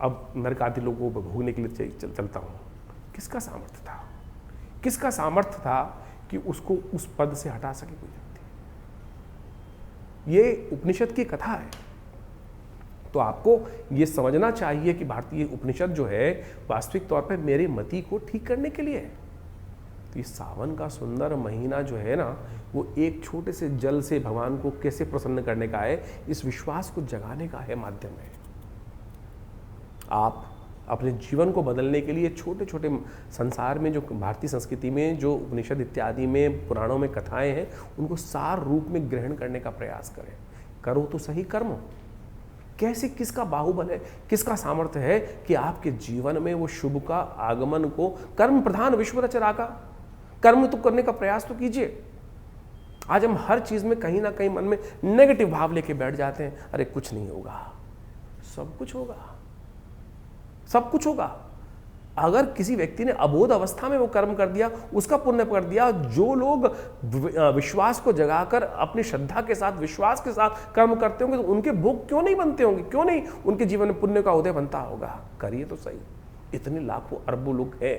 अब नरक आदि लोगों को भोगने के लिए चलता हूँ। किसका सामर्थ्य था, किसका सामर्थ्य था कि उसको उस पद से हटा सके कोई व्यक्ति। ये उपनिषद की कथा है, तो आपको ये समझना चाहिए कि भारतीय उपनिषद जो है वास्तविक तौर पर मेरे मति को ठीक करने के लिए है। तो ये सावन का सुंदर महीना जो है ना, वो एक छोटे से जल से भगवान को कैसे प्रसन्न करने का है, इस विश्वास को जगाने का है माध्यम है। आप अपने जीवन को बदलने के लिए छोटे छोटे संसार में जो भारतीय संस्कृति में जो उपनिषद इत्यादि में पुराणों में कथाएं हैं, उनको सार रूप में ग्रहण करने का प्रयास करें। करो तो सही कर्म। कैसे, किसका बाहुबल है, किसका सामर्थ्य है कि आपके जीवन में वो शुभ का आगमन को, कर्म प्रधान विश्व रचना का कर्म तो करने का प्रयास तो कीजिए। आज हम हर चीज में कहीं ना कहीं मन में नेगेटिव भाव लेके बैठ जाते हैं, अरे कुछ नहीं होगा, सब कुछ होगा, सब कुछ होगा। अगर किसी व्यक्ति ने अबोध अवस्था में वो कर्म कर दिया, उसका पुण्य कर दिया। जो लोग विश्वास को जगाकर अपनी श्रद्धा के साथ, विश्वास के साथ कर्म करते होंगे, तो उनके भोग क्यों नहीं बनते होंगे, क्यों नहीं उनके जीवन में पुण्य का उदय बनता होगा। करिए तो सही। इतने लाखों अरबों लोग हैं,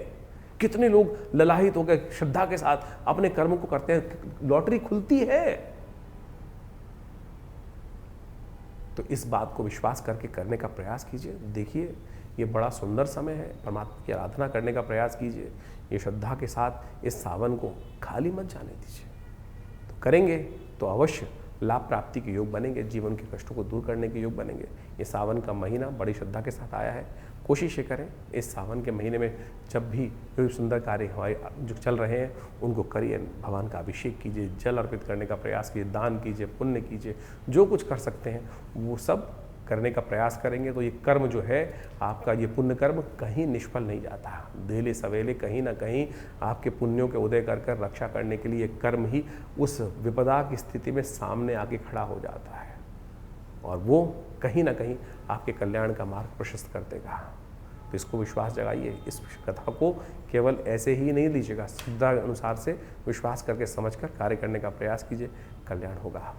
कितने लोग ललाहित होकर श्रद्धा के साथ अपने कर्म को करते हैं, लॉटरी खुलती है। तो इस बात को विश्वास करके करने का प्रयास कीजिए। देखिए ये बड़ा सुंदर समय है, परमात्मा की आराधना करने का प्रयास कीजिए। ये श्रद्धा के साथ इस सावन को खाली मत जाने दीजिए। तो करेंगे तो अवश्य लाभ प्राप्ति के योग बनेंगे, जीवन के कष्टों को दूर करने के योग बनेंगे। ये सावन का महीना बड़ी श्रद्धा के साथ आया है। कोशिश ये करें इस सावन के महीने में जब भी कोई सुंदर कार्य हमारे जो चल रहे हैं उनको करिए, भगवान का अभिषेक कीजिए, जल अर्पित करने का प्रयास कीजिए, दान कीजिए, पुण्य कीजिए, जो कुछ कर सकते हैं वो सब करने का प्रयास करेंगे। तो ये कर्म जो है आपका, ये पुण्य कर्म कहीं निष्फल नहीं जाता। देले सवेले कहीं ना कहीं आपके पुण्यों के उदय कर रक्षा करने के लिए कर्म ही उस विपदा की स्थिति में सामने आके खड़ा हो जाता है, और वो कहीं ना कहीं आपके कल्याण का मार्ग प्रशस्त कर देगा। तो इसको विश्वास जगाइए। इस कथा को केवल ऐसे ही नहीं लीजिएगा, श्रद्धा अनुसार से विश्वास करके समझकर कार्य करने का प्रयास कीजिए, कल्याण होगा।